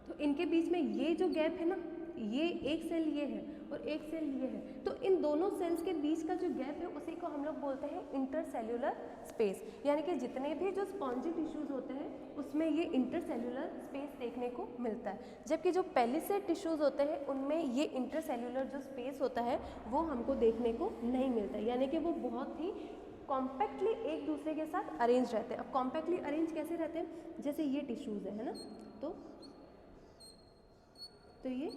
तो इनके बीच में ये जो गैप है ना, ये एक सेल ये है और एक सेल ये है, तो इन दोनों सेल्स के बीच का जो गैप है उसी को हम लोग बोलते हैं इंटरसेल्यूलर स्पेस। यानी कि जितने भी जो स्पॉन्जी टिश्यूज़ होते हैं उसमें ये इंटरसेल्यूलर स्पेस देखने को मिलता है, जबकि जो पेलिसेड टिश्यूज़ होते हैं उनमें ये इंटरसेल्यूलर जो स्पेस होता है वो हमको देखने को नहीं मिलता, यानी कि वो बहुत ही कॉम्पैक्टली एक दूसरे के साथ अरेंज रहते हैं। अब कॉम्पैक्टली अरेंज कैसे रहते हैं, जैसे ये टिश्यूज़ है ना, तो ये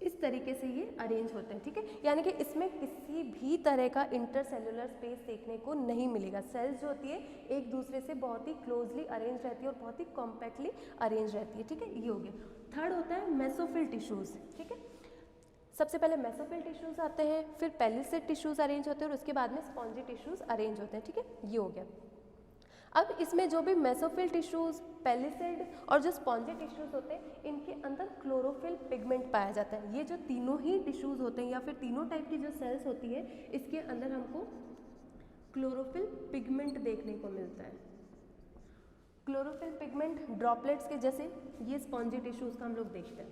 इस तरीके से ये अरेंज होते हैं, ठीक है। यानी कि इसमें किसी भी तरह का इंटरसेल्यूलर स्पेस देखने को नहीं मिलेगा। सेल्स जो होती है एक दूसरे से बहुत ही क्लोजली अरेंज रहती है और बहुत ही कॉम्पैक्टली अरेंज रहती है, ठीक है। ये हो गया। थर्ड होता है मेसोफिल टिश्यूज़, ठीक है। सबसे पहले मेसोफिल टिश्यूज़ आते हैं, फिर पेलिसेड टिश्यूज़ अरेंज होते हैं और उसके बाद में स्पॉन्जी टिश्यूज़ अरेंज होते हैं, ठीक है। ये हो गया। अब इसमें जो भी मेसोफिल टिश्यूज़, पेलिसेड और जो स्पॉन्जी टिश्यूज़ होते हैं इनके अंदर क्लोरोफिल पिगमेंट पाया जाता है। ये जो तीनों ही टिश्यूज़ होते हैं या फिर तीनों टाइप की जो सेल्स होती है इसके अंदर हमको क्लोरोफिल पिगमेंट देखने को मिलता है। क्लोरोफिल पिगमेंट ड्रॉपलेट्स के जैसे ये स्पॉन्जी टिश्यूज़ का हम लोग देखते हैं,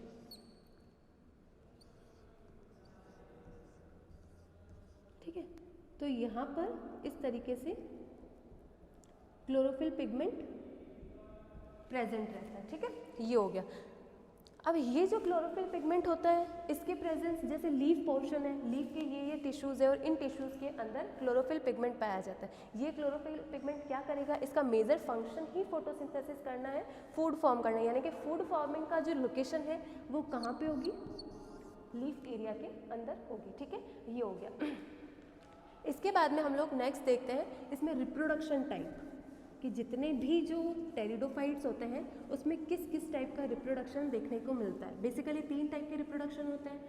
ठीक है। तो यहाँ पर इस तरीके से क्लोरोफिल पिगमेंट प्रेजेंट रहता है, ठीक है। ये हो गया। अब ये जो क्लोरोफिल पिगमेंट होता है इसके प्रेजेंस, जैसे लीफ पोर्शन है, लीफ के ये टिश्यूज़ है और इन टिश्यूज़ के अंदर क्लोरोफिल पिगमेंट पाया जाता है। ये क्लोरोफिल पिगमेंट क्या करेगा, इसका मेजर फंक्शन ही फोटोसिंथेसिस करना है, फूड फॉर्म करना है, यानी कि फूड फॉर्मिंग का जो लोकेशन है वो कहाँ पे होगी, लीफ एरिया के अंदर होगी, ठीक है। ये हो गया। इसके बाद में हम लोग नेक्स्ट देखते हैं इसमें रिप्रोडक्शन टाइप, कि जितने भी जो टेरिडोफाइट्स होते हैं उसमें किस किस टाइप का रिप्रोडक्शन देखने को मिलता है। बेसिकली 3 टाइप के रिप्रोडक्शन होते हैं।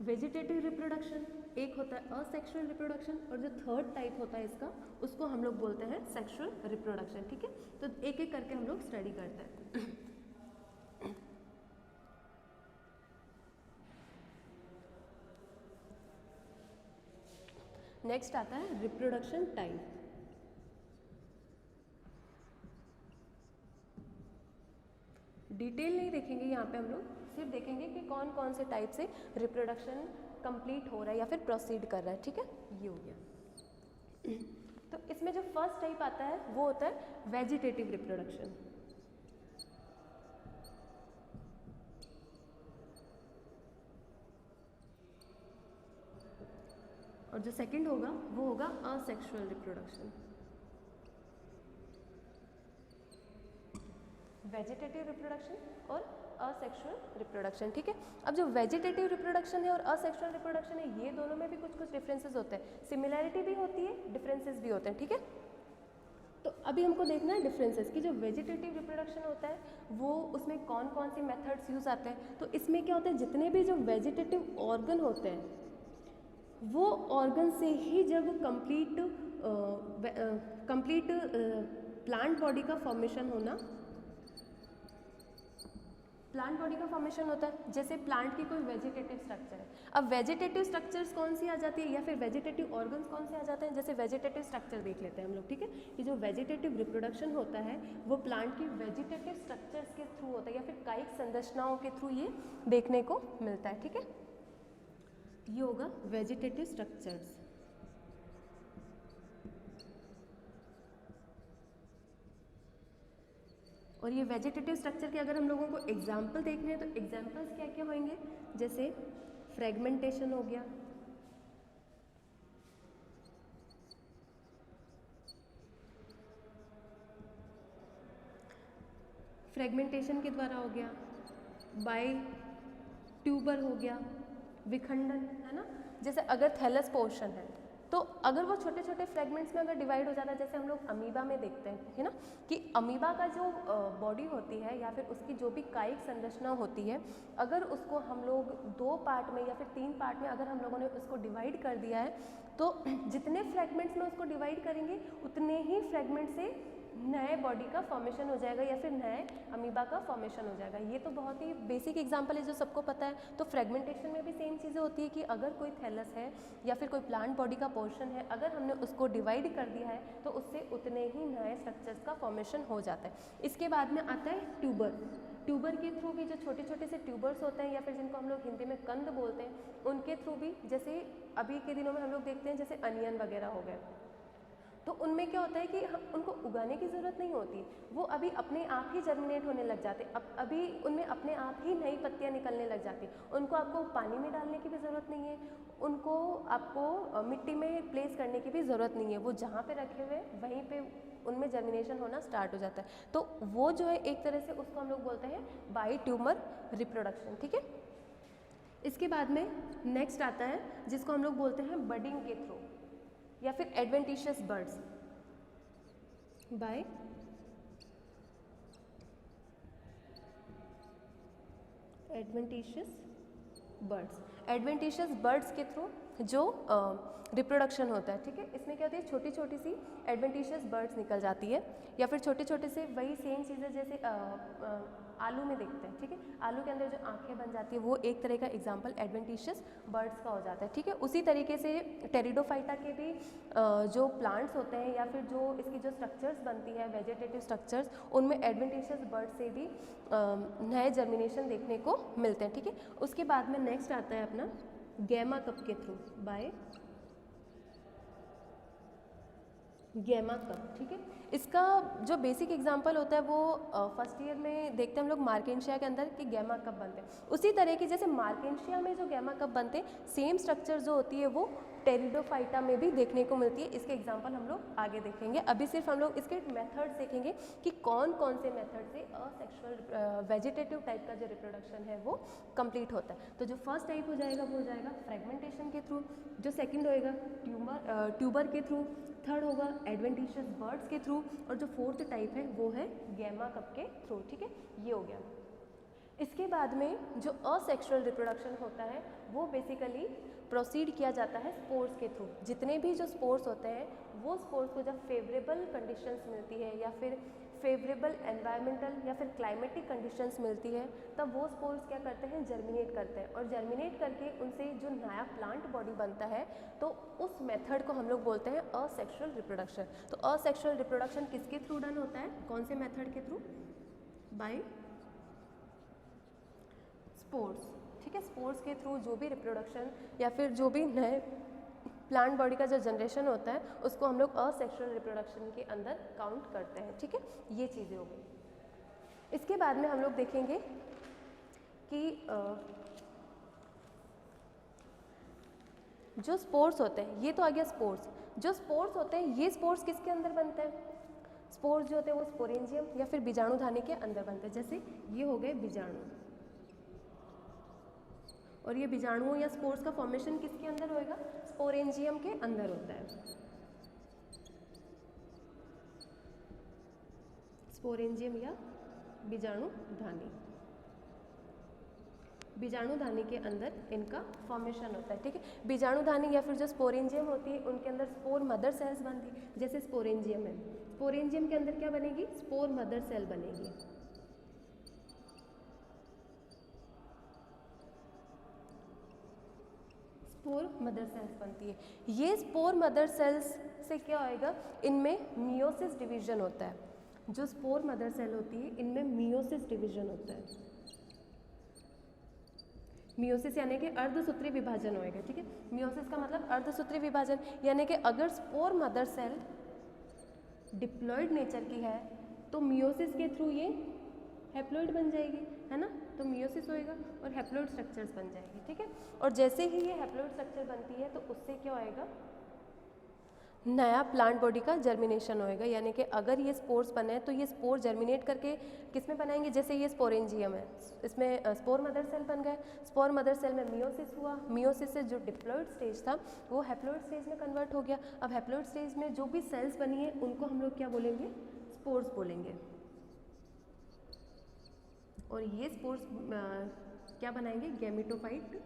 वेजिटेटिव रिप्रोडक्शन, एक होता है असेक्सुअल रिप्रोडक्शन और जो थर्ड टाइप होता है इसका उसको हम लोग बोलते हैं सेक्सुअल रिप्रोडक्शन, ठीक है। तो एक एक करके हम लोग स्टडी करते हैं। नेक्स्ट आता है रिप्रोडक्शन टाइप। डिटेल नहीं देखेंगे यहाँ पे हम लोग, सिर्फ देखेंगे कि कौन कौन से टाइप से रिप्रोडक्शन कंप्लीट हो रहा है या फिर प्रोसीड कर रहा है, ठीक है। ये हो गया। तो इसमें जो फर्स्ट टाइप आता है वो होता है वेजिटेटिव रिप्रोडक्शन। और जो सेकंड होगा वो होगा असेक्सुअल रिप्रोडक्शन। वेजिटेटिव रिप्रोडक्शन और असेक्सुअल रिप्रोडक्शन, ठीक है। अब जो वेजिटेटिव रिप्रोडक्शन है और असेक्सुअल रिप्रोडक्शन है ये दोनों में भी कुछ कुछ डिफरेंसेस होते हैं, सिमिलैरिटी भी होती है, डिफरेंसेस भी होते हैं, ठीक है। तो अभी हमको देखना है डिफरेंसेस कि जो वेजिटेटिव रिप्रोडक्शन होता है वो उसमें कौन कौन सी मेथड्स यूज़ आते हैं। तो इसमें क्या होता है, जितने भी जो वेजिटेटिव ऑर्गन होते हैं वो ऑर्गन से ही जब कंप्लीट प्लांट बॉडी का फॉर्मेशन होता है। जैसे प्लांट की कोई वेजिटेटिव स्ट्रक्चर है, अब वेजिटेटिव स्ट्रक्चर्स कौन सी आ जाती है या फिर वेजिटेटिव ऑर्गन्स कौन से आ जाते हैं। जैसे वेजिटेटिव स्ट्रक्चर देख लेते हैं हम लोग, ठीक है। कि जो वेजिटेटिव रिप्रोडक्शन होता है वो प्लांट की वेजिटेटिव स्ट्रक्चर्स के थ्रू होता है या फिर कायिक संरचनाओं के थ्रू ये देखने को मिलता है, ठीक है। ये होगा वेजिटेटिव स्ट्रक्चर्स। और ये वेजिटेटिव स्ट्रक्चर के अगर हम लोगों को एग्जाम्पल देखने हैं तो एग्जाम्पल्स क्या क्या होंगे, जैसे फ्रेगमेंटेशन हो गया, फ्रेगमेंटेशन के द्वारा हो गया, बाय ट्यूबर हो गया, विखंडन, है ना। जैसे अगर थैलस पोर्शन है तो अगर वो छोटे छोटे फ्रेगमेंट्स में अगर डिवाइड हो जाता है, जैसे हम लोग अमीबा में देखते हैं, है ना, कि अमीबा का जो बॉडी होती है या फिर उसकी जो भी कायिक संरचना होती है, अगर उसको हम लोग 2 पार्ट में या फिर 3 पार्ट में अगर हम लोगों ने उसको डिवाइड कर दिया है, तो जितने फ्रेगमेंट्स में उसको डिवाइड करेंगे उतने ही फ्रेगमेंट से नए बॉडी का फॉर्मेशन हो जाएगा या फिर नए अमीबा का फॉर्मेशन हो जाएगा। ये तो बहुत ही बेसिक एग्जांपल है जो सबको पता है। तो फ्रेगमेंटेशन में भी सेम चीज़ें होती है कि अगर कोई थैलस है या फिर कोई प्लांट बॉडी का पोर्शन है, अगर हमने उसको डिवाइड कर दिया है तो उससे उतने ही नए स्ट्रक्चर्स का फॉर्मेशन हो जाता है। इसके बाद में आता है ट्यूबर। ट्यूबर के थ्रू भी जो छोटे छोटे से ट्यूबर्स होते हैं या फिर जिनको हम लोग हिंदी में कंद बोलते हैं, उनके थ्रू भी, जैसे अभी के दिनों में हम लोग देखते हैं जैसे अनियन वगैरह हो गए, तो उनमें क्या होता है कि हम उनको उगाने की ज़रूरत नहीं होती, वो अभी अपने आप ही जर्मिनेट होने लग जाते, अभी उनमें अपने आप ही नई पत्तियां निकलने लग जाती। उनको आपको पानी में डालने की भी ज़रूरत नहीं है, उनको आपको मिट्टी में प्लेस करने की भी ज़रूरत नहीं है, वो जहाँ पे रखे हुए वहीं पे उनमें जर्मिनेशन होना स्टार्ट हो जाता है। तो वो जो है एक तरह से उसको हम लोग बोलते हैं बाई ट्यूमर रिप्रोडक्शन, ठीक है। इसके बाद में नेक्स्ट आता है जिसको हम लोग बोलते हैं बडिंग के थ्रू या फिर adventitious buds by adventitious buds. Adventitious buds के थ्रू जो रिप्रोडक्शन होता है, ठीक है। इसमें क्या होती है, छोटी छोटी सी एडवेंटिशियस बर्ड्स निकल जाती है या फिर छोटे छोटे से वही सेम चीज़ें जैसे आलू में देखते हैं, ठीक है। आलू के अंदर जो आंखें बन जाती है वो एक तरह का एग्जाम्पल एडवेंटिशियस बर्ड्स का हो जाता है, ठीक है। उसी तरीके से टेरिडोफाइटा के भी जो प्लांट्स होते हैं या फिर जो इसकी जो स्ट्रक्चर्स बनती है वेजिटेटिव स्ट्रक्चर्स, उनमें एडवेंटिशियस बर्ड से भी नए जर्मिनेशन देखने को मिलते हैं, ठीक है। उसके बाद में नेक्स्ट आता है अपना गैमा कप के थ्रू बाय गैमा कप, ठीक है। इसका जो बेसिक एग्जांपल होता है वो फर्स्ट ईयर में देखते हैं हम लोग मार्केंशिया के अंदर कि गैमा कप बनते हैं। उसी तरह की जैसे मार्केंशिया में जो गैमा कप बनते हैं, सेम स्ट्रक्चर जो होती है वो टेरिडोफाइटा में भी देखने को मिलती है। इसके एग्जांपल हम लोग आगे देखेंगे, अभी सिर्फ हम लोग इसके मेथड्स देखेंगे कि कौन कौन से मेथड से असेक्सुअल वेजिटेटिव टाइप का जो रिप्रोडक्शन है वो कंप्लीट होता है। तो जो फर्स्ट टाइप हो जाएगा वो हो जाएगा फ्रेगमेंटेशन के थ्रू, जो सेकंड होएगा ट्यूबर के थ्रू, थर्ड होगा एडवेंटिशियस बर्ड्स के थ्रू, और जो फोर्थ टाइप है वो है गैमा कप के थ्रू, ठीक है। ये हो गया। इसके बाद में जो असेक्सुअल रिप्रोडक्शन होता है वो बेसिकली प्रोसीड किया जाता है स्पोर्स के थ्रू। जितने भी जो स्पोर्स होते हैं वो स्पोर्स को जब फेवरेबल कंडीशंस मिलती है या फिर फेवरेबल एनवायरमेंटल या फिर क्लाइमेटिक कंडीशंस मिलती है, तब वो स्पोर्स क्या करते हैं, जर्मिनेट करते हैं, और जर्मिनेट करके उनसे जो नया प्लांट बॉडी बनता है, तो उस मेथड को हम लोग बोलते हैं असेक्सुअल रिप्रोडक्शन। तो असेक्सुअल रिप्रोडक्शन किसके थ्रू डन होता है, कौन से मेथड के थ्रू, बाय स्पोर्स, ठीक है। स्पोर्स के थ्रू जो भी रिप्रोडक्शन या फिर जो भी नए प्लांट बॉडी का जो जनरेशन होता है उसको हम लोग असेक्सुअल रिप्रोडक्शन के अंदर काउंट करते हैं, ठीक है। ये चीज़ें हो गई। इसके बाद में हम लोग देखेंगे कि जो स्पोर्स होते हैं, ये तो आ गया स्पोर्स। जो स्पोर्स होते हैं ये स्पोर्स किसके अंदर बनते हैं, स्पोर्स जो होते हैं वो स्पोरेंजियम या फिर बीजाणुधानी के अंदर बनते हैं। जैसे ये हो गए बीजाणु, और ये बीजाणुओं या स्पोर्स का फॉर्मेशन किसके अंदर होएगा, स्पोरेंजियम के अंदर होता है। स्पोरेंजियम या बीजाणुधानी, बीजाणुधानी के अंदर इनका फॉर्मेशन होता है, ठीक है। बीजाणुधानी या फिर जो स्पोरेंजियम होती है उनके अंदर स्पोर मदर सेल्स बनती है। जैसे स्पोरेंजियम है, स्पोरेंजियम के अंदर क्या बनेगी, स्पोर मदर सेल बनेगी। स्पोर मदर सेल्स बनती है। ये स्पोर मदर सेल्स से क्या होएगा, इनमें मियोसिस डिवीजन होता है। जो स्पोर मदर सेल होती है इनमें मियोसिस डिवीजन होता है। मियोसिस यानी कि अर्धसूत्री विभाजन होएगा, ठीक है। मियोसिस का मतलब अर्धसूत्री विभाजन, यानी कि अगर spore mother cell diploid nature की है तो मियोसिस के थ्रू ये हैप्लॉइड बन जाएगी, है ना। तो मियोसिस होएगा और हैप्लॉइड स्ट्रक्चर्स बन जाएगी, ठीक है। और जैसे ही ये हैप्लॉइड स्ट्रक्चर बनती है तो उससे क्या होएगा, नया प्लांट बॉडी का जर्मिनेशन होएगा, यानी कि अगर ये स्पोर्स बने हैं तो ये स्पोर जर्मिनेट करके किस में बनाएंगे, जैसे ये स्पोरेंजियम है, इसमें स्पोर मदर सेल बन गए, स्पोर मदर सेल में मियोसिस हुआ, मियोसिस से जो डिप्लॉइड स्टेज था वो हैप्लॉइड स्टेज में कन्वर्ट हो गया। अब हैप्लॉइड स्टेज में जो भी सेल्स बनी है उनको हम लोग क्या बोलेंगे, स्पोर्स बोलेंगे, और ये स्पोर्स क्या बनाएंगे, गैमेटोफाइट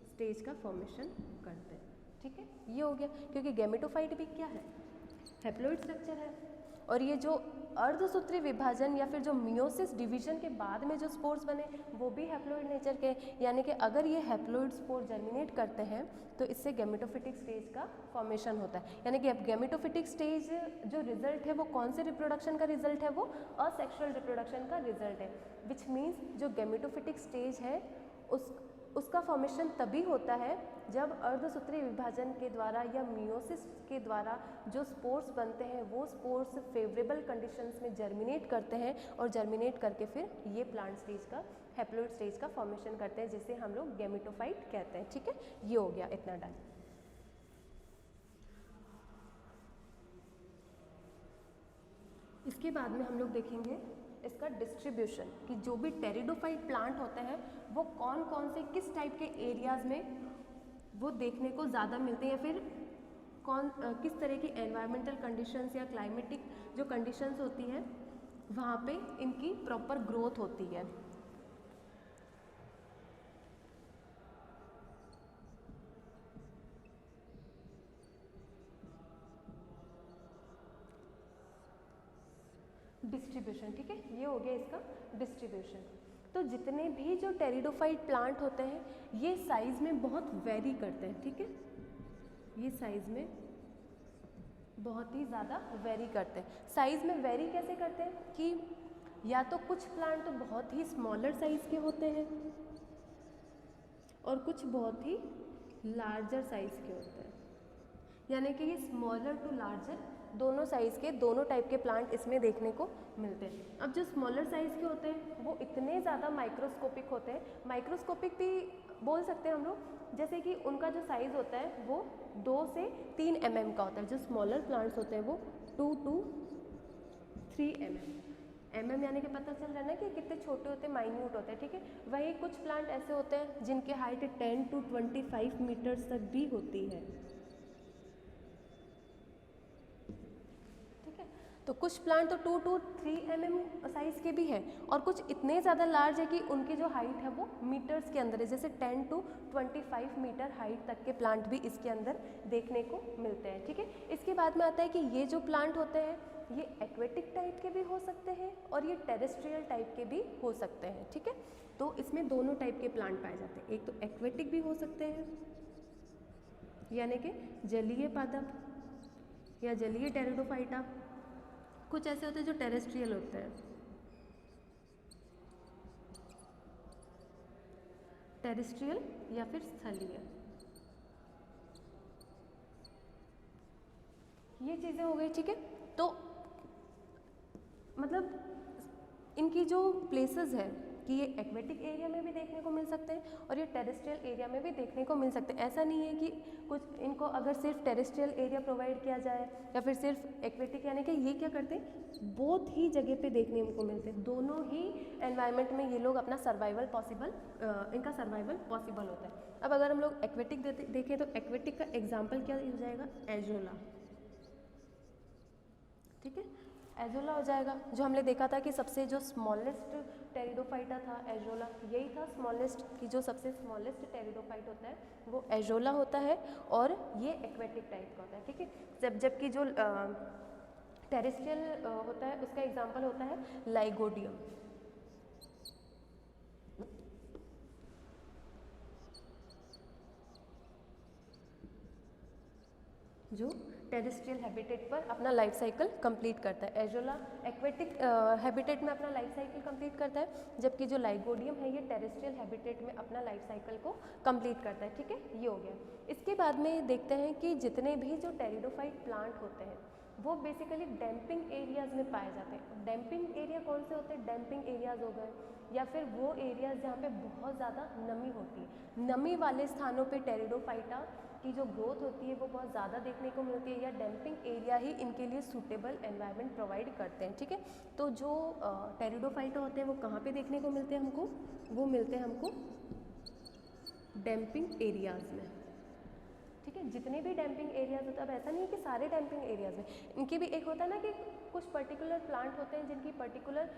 स्टेज का फॉर्मेशन करते हैं। ठीक है, ये हो गया, क्योंकि गैमेटोफाइट भी क्या है, हैप्लॉइड स्ट्रक्चर है, और ये जो अर्धसूत्री विभाजन या फिर जो मियोसिस डिवीजन के बाद में जो स्पोर्स बने वो भी हैप्लॉइड नेचर के, यानी कि अगर ये हैप्लॉइड स्पोर जर्मिनेट करते हैं तो इससे गैमेटोफिटिक स्टेज का फॉर्मेशन होता है। यानी कि अब गैमेटोफिटिक स्टेज जो रिजल्ट है वो कौन से रिप्रोडक्शन का रिजल्ट है, वो असेक्सुअल रिप्रोडक्शन का रिजल्ट है, विच मीन्स जो गैमेटोफिटिक स्टेज है उसका फॉर्मेशन तभी होता है जब अर्धसूत्री विभाजन के द्वारा या मियोसिस के द्वारा जो स्पोर्स बनते हैं वो स्पोर्स फेवरेबल कंडीशंस में जर्मिनेट करते हैं, और जर्मिनेट करके फिर ये प्लांट स्टेज का, हैप्लॉइड स्टेज का फॉर्मेशन करते हैं, जिसे हम लोग गैमेटोफाइट कहते हैं। ठीक है, ये हो गया इतना डन। इसके बाद में हम लोग देखेंगे इसका डिस्ट्रीब्यूशन, कि जो भी टेरिडोफाइट प्लांट होते हैं वो कौन कौन से किस टाइप के एरियाज में वो देखने को ज़्यादा मिलते हैं, या फिर किस तरह की एनवायरमेंटल कंडीशंस या क्लाइमेटिक जो कंडीशंस होती हैं वहाँ पे इनकी प्रॉपर ग्रोथ होती है। डिस्ट्रीब्यूशन, ठीक है, ये हो गया इसका डिस्ट्रीब्यूशन। तो जितने भी जो टेरिडोफाइट प्लांट होते हैं ये साइज़ में बहुत वेरी करते हैं। ठीक है, ये साइज़ में बहुत ही ज़्यादा वेरी करते हैं। साइज़ में वेरी कैसे करते हैं कि या तो कुछ प्लांट तो बहुत ही स्मॉलर साइज़ के होते हैं और कुछ बहुत ही लार्जर साइज़ के होते हैं, यानी कि ये स्मॉलर टू लार्जर दोनों साइज़ के, दोनों टाइप के प्लांट इसमें देखने को मिलते हैं। अब जो स्मॉलर साइज़ के होते हैं वो इतने ज़्यादा माइक्रोस्कोपिक होते हैं, माइक्रोस्कोपिक भी बोल सकते हैं हम लोग, जैसे कि उनका जो साइज़ होता है वो 2 से 3 mm का होता है। जो स्मॉलर प्लांट्स होते हैं वो 2 to 3 mm यानी कि पता चल रहा है ना कि कितने छोटे होते हैं, माइन्यूट होते हैं। ठीक है, वही कुछ प्लांट ऐसे होते हैं जिनकी हाइट 10 to 25 मीटर्स तक भी होती है। तो कुछ प्लांट तो 2 to 3 mm साइज़ के भी हैं, और कुछ इतने ज़्यादा लार्ज है कि उनकी जो हाइट है वो मीटर्स के अंदर है, जैसे 10 to 25 मीटर हाइट तक के प्लांट भी इसके अंदर देखने को मिलते हैं। ठीक है, इसके बाद में आता है कि ये जो प्लांट होते हैं ये एक्वेटिक टाइप के भी हो सकते हैं और ये टेरेस्ट्रियल टाइप के भी हो सकते हैं। ठीक है, तो इसमें दोनों टाइप के प्लांट पाए जाते हैं, एक तो एक्वेटिक भी हो सकते हैं यानी कि जलीय पादप या जलीय टेरिडोफाइटा, कुछ ऐसे होते हैं जो टेरेस्ट्रियल होते हैं, टेरेस्ट्रियल या फिर स्थलीय। ये चीज़ें हो गई। ठीक है, तो मतलब इनकी जो प्लेसेस है कि ये एक्वेटिक एरिया में भी देखने को मिल सकते हैं और ये टेरेस्ट्रियल एरिया में भी देखने को मिल सकते हैं। ऐसा नहीं है कि कुछ इनको अगर सिर्फ टेरेस्ट्रियल एरिया प्रोवाइड किया जाए या फिर सिर्फ एक्वेटिक, यानी कि ये क्या करते हैं बहुत ही जगह पे देखने को मिलते हैं। दोनों ही एनवायरनमेंट में ये लोग अपना सर्वाइवल पॉसिबल, इनका सर्वाइवल पॉसिबल होता है। अब अगर हम लोग एक्वेटिक देखें तो एक्वेटिक का एग्जाम्पल क्या हो जाएगा, एजोला। ठीक है, एजोला हो जाएगा। जो हमने देखा था कि सबसे जो स्मॉलेस्ट टेरिडोफाइटा था एजोला, यही था स्मॉलेस्ट, कि जो सबसे स्मॉलेस्ट टेरिडोफाइट होता है वो एजोला होता है और ये एक्वेटिक टाइप का होता है। ठीक है, जबकि जो टेरेस्ट्रियल होता है उसका एग्जाम्पल होता है लाइगोडियम। जो टेरेस्ट्रियल हैबिटेट पर अपना लाइफ साइकिल कंप्लीट करता है। एजोला एक्वेटिक हैबिटेट में अपना लाइफ साइकिल कंप्लीट करता है, जबकि जो लाइगोडियम है ये टेरेस्ट्रियल हैबिटेट में अपना लाइफ साइकिल को कंप्लीट करता है। ठीक है, ये हो गया। इसके बाद में देखते हैं कि जितने भी जो टेरिडोफाइट प्लांट होते हैं वो बेसिकली डैम्पिंग एरियाज़ में पाए जाते हैं। डैम्पिंग एरिया कौन से होते हैं, डैम्पिंग एरियाज़ हो गए या फिर वो एरियाज़ जहाँ पे बहुत ज़्यादा नमी होती है। नमी वाले स्थानों पे टेरिडोफाइटा की जो ग्रोथ होती है वो बहुत ज़्यादा देखने को मिलती है, या डैम्पिंग एरिया ही इनके लिए सूटेबल एनवायरनमेंट प्रोवाइड करते हैं, ठीक है। तो जो टेरिडोफाइटा होते हैं वो कहाँ पे देखने को मिलते हैं हमको, वो मिलते हैं हमको डैम्पिंग एरियाज़ में, ठीक है। जितने भी डैम्पिंग एरियाज़ होते हैं, अब ऐसा नहीं है कि सारे डैम्पिंग एरियाज़ में, इनके भी एक होता है ना कि कुछ पर्टिकुलर प्लांट होते हैं जिनकी पर्टिकुलर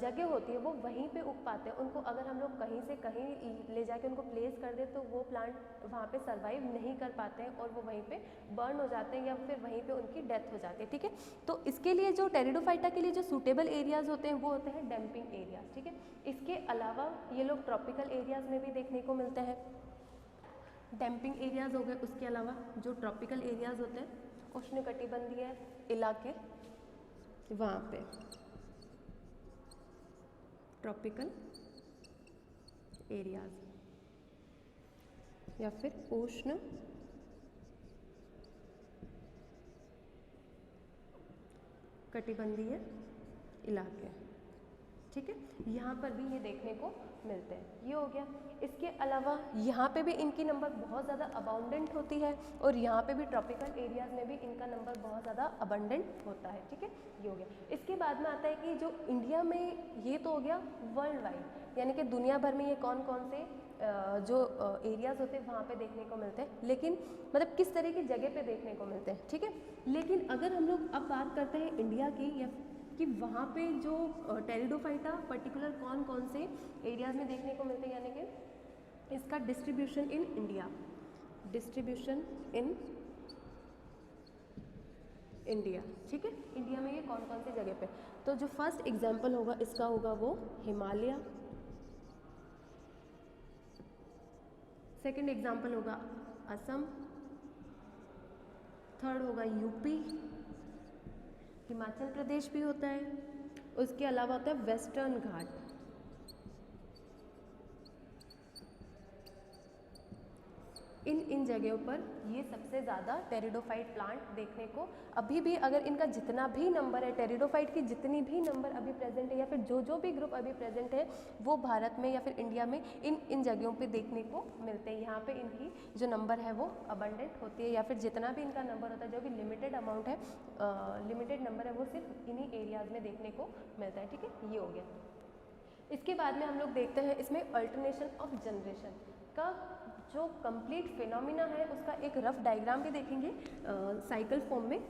जगह होती है वो वहीं पे उग पाते हैं, उनको अगर हम लोग कहीं से कहीं ले जाके उनको प्लेस कर दे तो वो प्लांट वहाँ पे सरवाइव नहीं कर पाते हैं और वो वहीं पे बर्न हो जाते हैं या फिर वहीं पे उनकी डेथ हो जाती है, ठीक है। तो इसके लिए जो टेरिडोफाइटा के लिए जो सूटेबल एरियाज़ होते हैं वो होते हैं डैम्पिंग एरियाज, ठीक है। इसके अलावा ये लोग ट्रॉपिकल एरियाज़ में भी देखने को मिलते हैं, डैम्पिंग एरियाज़ हो गए। उसके अलावा जो ट्रॉपिकल एरियाज़ होते हैं उष्णकटिबंधीय इलाके, वहाँ पे ट्रॉपिकल एरियाज या फिर उष्ण कटिबंधीय इलाके, ठीक है। यहाँ पर भी ये देखने को मिलते हैं, ये हो गया। इसके अलावा यहाँ पे भी इनकी नंबर बहुत ज़्यादा अबाउंडेंट होती है और यहाँ पे भी ट्रॉपिकल एरियाज़ में भी इनका नंबर बहुत ज़्यादा अबाउंडेंट होता है, ठीक है, ये हो गया। इसके बाद में आता है कि जो इंडिया में, ये तो हो गया वर्ल्ड वाइड, यानी कि दुनिया भर में ये कौन कौन से जो एरियाज़ होते हैं वहाँ पे देखने को मिलते हैं, लेकिन मतलब किस तरह की जगह पे देखने को मिलते हैं, ठीक है। लेकिन अगर हम लोग अब बात करते हैं इंडिया की, या कि वहाँ पे जो टेरिडोफाइटा पर्टिकुलर कौन कौन से एरियाज़ में देखने को मिलते हैं, यानी कि इसका distribution in India, distribution in India, ठीक है। इंडिया में ये कौन कौन सी जगह पे, तो जो फर्स्ट एग्जाम्पल होगा इसका होगा वो हिमालय, सेकंड एग्जाम्पल होगा असम, थर्ड होगा यूपी, हिमाचल प्रदेश भी होता है, उसके अलावा होता है वेस्टर्न घाट, इन जगहों पर ये सबसे ज़्यादा टेरिडोफाइट प्लांट देखने को अभी भी, अगर इनका जितना भी नंबर है, टेरिडोफाइट की जितनी भी नंबर अभी प्रेजेंट है या फिर जो भी ग्रुप अभी प्रेजेंट है वो भारत में या फिर इंडिया में इन जगहों पे देखने को मिलते हैं। यहाँ पे इनकी जो नंबर है वो अबंडेंट होती है, या फिर जितना भी इनका नंबर होता है, जो भी लिमिटेड अमाउंट है, लिमिटेड नंबर है, वो सिर्फ इन्हीं एरियाज़ में देखने को मिलता है, ठीक है, ये हो गया। इसके बाद में हम लोग देखते हैं इसमें अल्टरनेशन ऑफ जनरेशन का जो कंप्लीट फिनोमिना है उसका एक रफ डायग्राम भी देखेंगे साइकिल फॉर्म में,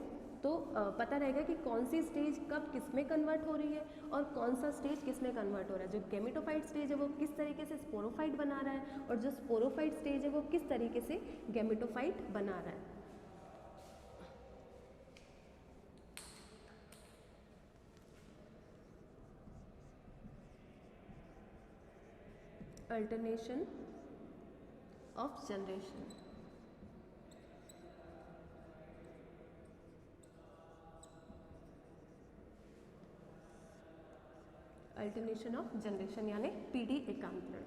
तो पता रहेगा कि कौन सी स्टेज कब किस में कन्वर्ट हो रही है और कौन सा स्टेज किस में कन्वर्ट हो रहा है। जो गैमेटोफाइट स्टेज है वो किस तरीके से स्पोरोफाइट बना रहा है और जो स्पोरोफाइट स्टेज है वो किस तरीके से गैमेटोफाइट बना रहा है। Alternation of generation, alternation of generation यानी पीढ़ी एकांतरण।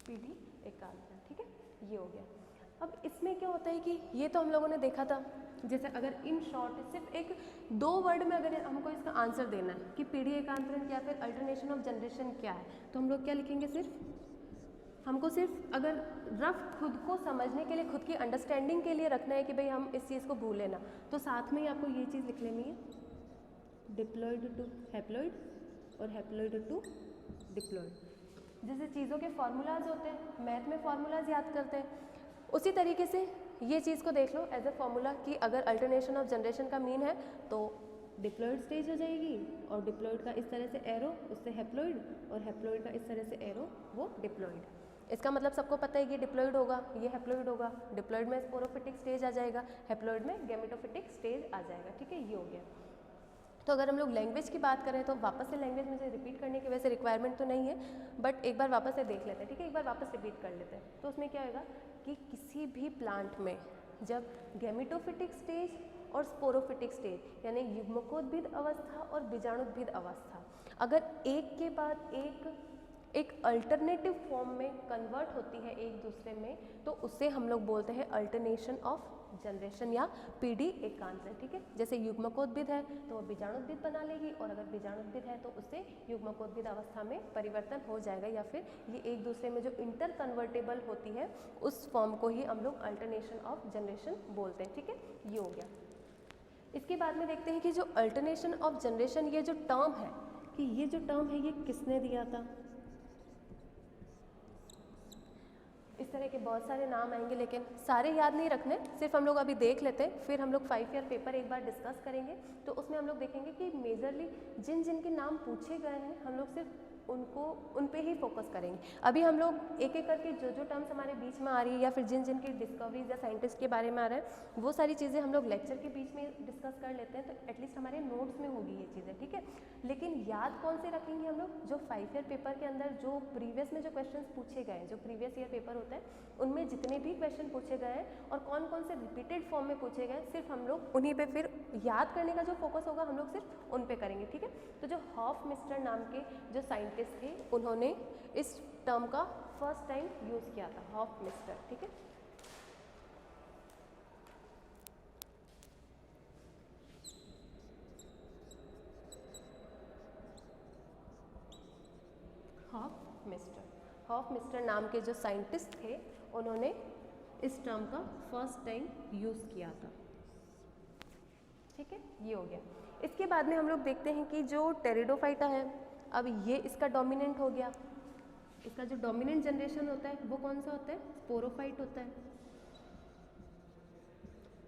पीढ़ी एकांतरण, ठीक है, ये हो गया। अब इसमें क्या होता है कि ये तो हम लोगों ने देखा था, जैसे अगर इन शॉर्ट सिर्फ एक 2 वर्ड में अगर हमको इसका आंसर देना है कि पीढ़ी एकांतरण क्या फिर अल्टरनेशन ऑफ जनरेशन क्या है, तो हम लोग क्या लिखेंगे, सिर्फ हमको सिर्फ अगर रफ खुद को समझने के लिए, खुद की अंडरस्टैंडिंग के लिए रखना है कि भाई हम इस चीज़ को भूलें ना, तो साथ में ही आपको ये चीज़ लिख लेनी है, डिप्लॉयड टू हैप्लॉयड और हैप्लॉयड टू डिप्लॉयड। जैसे चीज़ों के फार्मूलाज होते हैं, मैथ में फार्मूलाज याद करते हैं, उसी तरीके से ये चीज़ को देख लो एज ए फॉर्मूला कि अगर अल्टरनेशन ऑफ जनरेशन का मीन है तो डिप्लॉयड स्टेज हो जाएगी, और डिप्लॉयड का इस तरह से एरो, उससे हैप्लॉयड, और हैप्लॉयड का इस तरह से एरो, वो डिप्लॉयड। इसका मतलब सबको पता है कि डिप्लॉयड होगा, ये हैप्लॉयड होगा, डिप्लॉयड में स्पोरोफिटिक स्टेज आ जाएगा, हैप्लॉयड में गैमेटोफिटिक स्टेज आ जाएगा, ठीक है, ये हो गया। तो अगर हम लोग लैंग्वेज की बात करें तो वापस से लैंग्वेज मुझे रिपीट करने की वैसे रिक्वायरमेंट तो नहीं है, बट एक बार वापस से देख लेते हैं, ठीक है, एक बार वापस रिपीट कर लेते हैं। तो उसमें क्या होगा कि किसी भी प्लांट में जब गैमेटोफिटिक स्टेज और स्पोरोफिटिक स्टेज यानी युग्मकोद्भिद अवस्था और बीजाणुद्भिद अवस्था अगर एक के बाद एक अल्टरनेटिव फॉर्म में कन्वर्ट होती है एक दूसरे में, तो उससे हम लोग बोलते हैं अल्टरनेशन ऑफ जनरेशन या पीढ़ी एकांत है, ठीक है। जैसे युग्मकोद्भिद है तो वो बीजाणुद्भिद बना लेगी, और अगर बीजाणुद्भिद है तो उससे युग्मकोद्भिद अवस्था में परिवर्तन हो जाएगा, या फिर ये एक दूसरे में जो इंटर कन्वर्टेबल होती है उस फॉर्म को ही हम लोग अल्टरनेशन ऑफ जनरेशन बोलते हैं, ठीक है। ये हो गया। इसके बाद में देखते हैं कि जो अल्टरनेशन ऑफ जनरेशन ये जो टर्म है, कि ये जो टर्म है ये किसने दिया था। इस तरह के बहुत सारे नाम आएंगे, लेकिन सारे याद नहीं रखने, सिर्फ हम लोग अभी देख लेते हैं, फिर हम लोग 5 ईयर पेपर एक बार डिस्कस करेंगे तो उसमें हम लोग देखेंगे कि मेजरली जिन जिन के नाम पूछे गए हैं हम लोग सिर्फ उन पे ही फोकस करेंगे। अभी हम लोग एक एक करके जो जो टर्म्स हमारे बीच में आ रही है या फिर जिन जिन की डिस्कवरीज या साइंटिस्ट के बारे में आ रहा है वो सारी चीज़ें हम लोग लेक्चर के बीच में डिस्कस कर लेते हैं, तो एटलीस्ट हमारे नोट्स में होगी ये चीज़ें, ठीक है। लेकिन याद कौन से रखेंगे हम लोग, जो 5 ईयर पेपर के अंदर जो प्रीवियस में जो क्वेश्चन पूछे गए हैं, जो प्रीवियस ईयर पेपर होता है उनमें जितने भी क्वेश्चन पूछे गए हैं और कौन कौन से रिपीटेड फॉर्म में पूछे गए, सिर्फ हम लोग उन्हीं पे फिर याद करने का जो फोकस होगा हम लोग सिर्फ उन पे करेंगे, ठीक है। तो जो हॉफमिस्टर नाम के जो साइंटिस्ट थे उन्होंने इस टर्म का फर्स्ट टाइम यूज़ किया था, हॉफमिस्टर, ठीक है। हॉफमिस्टर नाम के जो साइंटिस्ट थे उन्होंने इस टर्म का फर्स्ट टाइम यूज़ किया था, ठीक है। ये हो गया। इसके बाद में हम लोग देखते हैं कि जो टेरिडोफाइटा है, अब ये इसका डोमिनेंट हो गया। इसका जो डोमिनेंट जनरेशन होता है वो कौन सा होता है, स्पोरोफाइट होता है।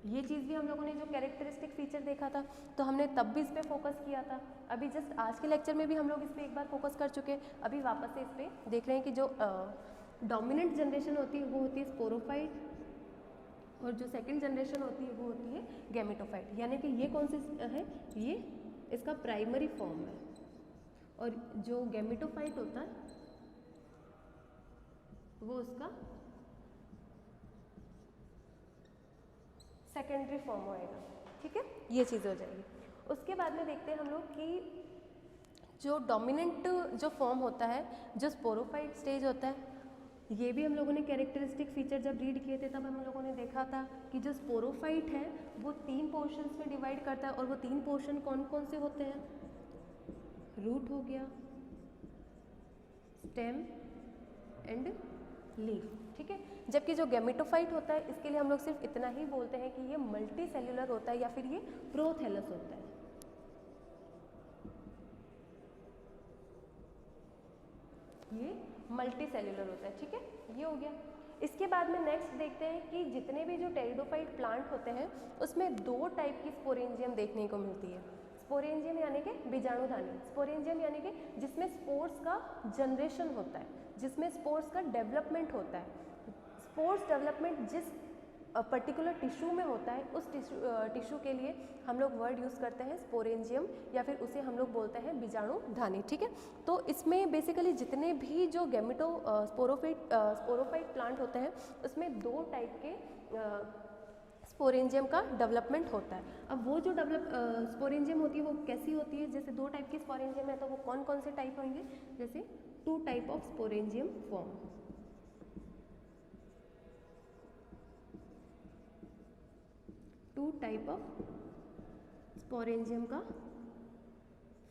ये चीज़ भी हम लोगों ने जो कैरेक्टरिस्टिक फीचर देखा था तो हमने तब भी इस पर फोकस किया था। अभी जस्ट आज के लेक्चर में भी हम लोग इस पर एक बार फोकस कर चुके हैं, अभी वापस से इस पर देख रहे हैं कि जो डोमिनेंट जनरेशन होती है वो होती है स्पोरोफाइट, और जो सेकंड जनरेशन होती है वो होती है गैमेटोफाइट। यानी कि ये कौन सी है, ये इसका प्राइमरी फॉर्म है, और जो गैमेटोफाइट होता है वो उसका सेकेंडरी फॉर्म होएगा, ठीक है। ये चीज़ हो जाएगी। उसके बाद में देखते हैं हम लोग कि जो डोमिनेंट जो फॉर्म होता है, जो स्पोरोफाइट स्टेज होता है, ये भी हम लोगों ने कैरेक्टरिस्टिक फीचर जब रीड किए थे तब हम लोगों ने देखा था कि जो स्पोरोफाइट है वो 3 पोर्शंस में डिवाइड करता है, और वो 3 पोर्शन कौन कौन से होते हैं, रूट हो गया, स्टेम एंड लीफ, ठीक है। जबकि जो गैमेटोफाइट होता है इसके लिए हम लोग सिर्फ इतना ही बोलते हैं कि ये मल्टी सेल्यूलर होता है या फिर ये प्रोथैलस होता है। ये मल्टी सेल्यूलर होता है, ठीक है। ये हो गया। इसके बाद में नेक्स्ट देखते हैं कि जितने भी जो टेरिडोफाइट प्लांट होते हैं उसमें 2 टाइप की स्पोरेंजियम देखने को मिलती है। स्पोरेंजियम यानी कि बीजाणुधानी, स्पोरेंजियम यानी कि जिसमें स्पोर्स का जनरेशन होता है, जिसमें स्पोर्स का डेवलपमेंट होता है। स्पोर्स डेवलपमेंट जिस पर्टिकुलर टिश्यू में होता है उस टिश्यू के लिए हम लोग वर्ड यूज़ करते हैं स्पोरेंजियम, या फिर उसे हम लोग बोलते हैं बीजाणुधानी, ठीक है। तो इसमें बेसिकली जितने भी जो स्पोरोफाइट प्लांट होते हैं उसमें 2 टाइप के स्पोरेंजियम का डेवलपमेंट होता है। अब वो जो स्पोरेंजियम होती है वो कैसी होती है, जैसे 2 टाइप की स्पोरेंजियम है तो वो कौन कौन से टाइप होंगे, जैसे 2 type of sporangium form, 2 type of sporangium का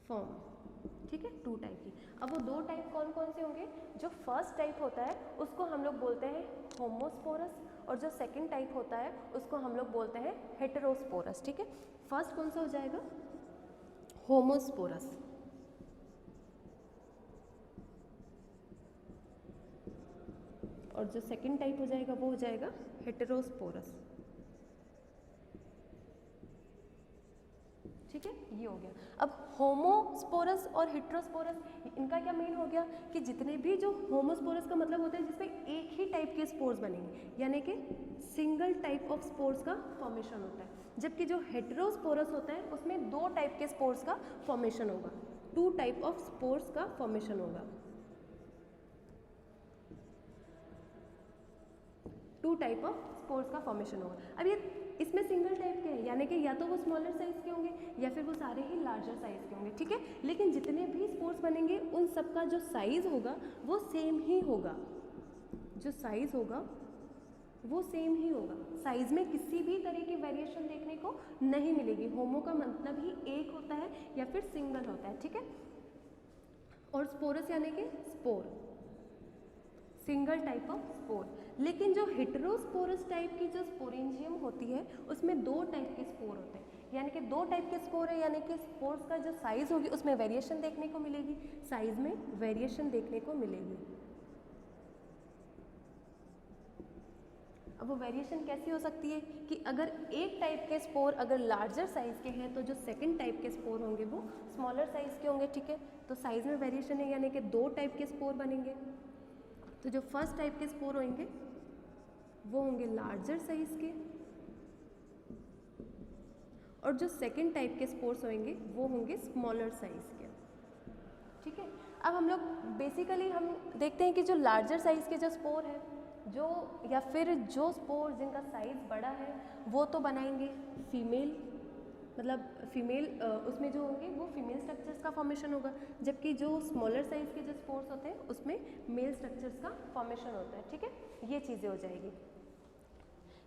फॉर्म, ठीक है, 2 टाइप की। अब वो 2 टाइप कौन कौन से होंगे, जो फर्स्ट टाइप होता है उसको हम लोग बोलते हैं होमोस्पोरस, और जो सेकंड टाइप होता है उसको हम लोग बोलते हैं हेटेरोस्पोरस, ठीक है। फर्स्ट कौन सा हो जाएगा, होमोस्पोरस, और जो सेकंड टाइप हो जाएगा वो हो जाएगा हेटेरोस्पोरस, ठीक है। ये हो गया। अब होमोस्पोरस और हेटेरोस्पोरस इनका क्या मीन हो गया कि जितने भी जो होमोस्पोरस का मतलब होता है जिसमें एक ही टाइप के स्पोर्स बनेंगे, यानी कि सिंगल टाइप ऑफ स्पोर्स का फॉर्मेशन होता है, जबकि जो हेटेरोस्पोरस होता है उसमें 2 टाइप के स्पोर्स का फॉर्मेशन होगा, 2 टाइप ऑफ स्पोर्स का फॉर्मेशन होगा, 2 टाइप ऑफ स्पोर्स का फॉर्मेशन होगा। अब ये इसमें सिंगल टाइप के हैं, यानी कि या तो वो स्मॉलर साइज के होंगे या फिर वो सारे ही लार्जर साइज के होंगे, ठीक है। लेकिन जितने भी स्पोर्स बनेंगे उन सब का जो साइज होगा वो सेम ही होगा, जो साइज होगा वो सेम ही होगा, साइज में किसी भी तरह की वेरिएशन देखने को नहीं मिलेगी। होमो का मतलब ही एक होता है या फिर सिंगल होता है, ठीक है। और स्पोरस यानी कि spore, single type of spore. लेकिन जो हेटेरोस्पोरस टाइप की जो स्पोरेंजियम होती है उसमें दो टाइप के स्पोर होते हैं, यानी कि दो टाइप के स्पोर है, यानी कि स्पोर्स का जो साइज होगी उसमें वेरिएशन देखने को मिलेगी, साइज में वेरिएशन देखने को मिलेगी। अब वो वेरिएशन कैसी हो सकती है कि अगर एक टाइप के स्पोर अगर लार्जर साइज के हैं तो जो सेकंड टाइप के स्पोर होंगे वो स्मॉलर साइज के होंगे, ठीक है। तो साइज में वेरिएशन है, यानी कि दो टाइप के स्पोर बनेंगे। तो जो फर्स्ट टाइप के स्पोर होंगे वो होंगे लार्जर साइज के, और जो सेकंड टाइप के स्पोर्स होंगे वो होंगे स्मॉलर साइज के, ठीक है। अब हम लोग बेसिकली हम देखते हैं कि जो लार्जर साइज के जो स्पोर है, जो या फिर जो स्पोर जिनका साइज बड़ा है वो तो बनाएंगे फीमेल, मतलब फीमेल उसमें जो होंगे वो फीमेल स्ट्रक्चर्स का फॉर्मेशन होगा, जबकि जो स्मॉलर साइज के जो स्पोर्स होते हैं उसमें मेल स्ट्रक्चर्स का फॉर्मेशन होता है, ठीक है। ये चीज़ें हो जाएगी।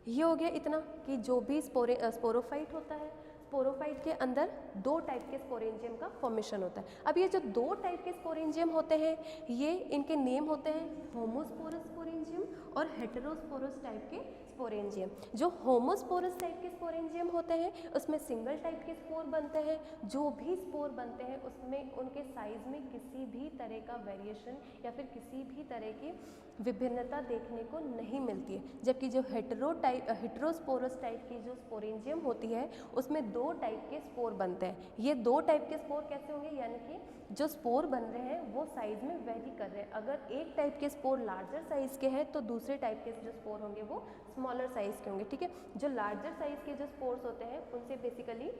ये हो गया इतना कि जो भी स्पोरोफाइट होता है, स्पोरोफाइट के अंदर दो टाइप के स्पोरेंजियम का फॉर्मेशन होता है। अब ये जो दो टाइप के स्पोरेंजियम होते हैं ये इनके नेम होते हैं होमोस्पोरस स्पोरेंजियम और हेटेरोस्पोरस टाइप के स्पोरेंजियम। जो होमोस्पोरस टाइप के स्पोरेंजियम होते हैं उसमें सिंगल टाइप के स्पोर बनते हैं, जो भी स्पोर बनते हैं उसमें उनके साइज में किसी भी तरह का वेरिएशन या फिर किसी भी तरह की विभिन्नता देखने को नहीं मिलती है। जबकि जो हेटेरोस्पोरस टाइप की जो स्पोरेंजियम होती है उसमें दो टाइप के स्पोर बनते हैं। ये दो टाइप के स्पोर कैसे होंगे, यानी कि जो स्पोर बन रहे हैं वो साइज में वेरी कर रहे हैं। अगर एक टाइप के स्पोर लार्जर साइज के हैं तो दूसरे टाइप के जो स्पोर होंगे वो स्मॉलर साइज के होंगे, ठीक है। जो लार्जर साइज के जो स्पोर्स होते हैं उनसे बेसिकली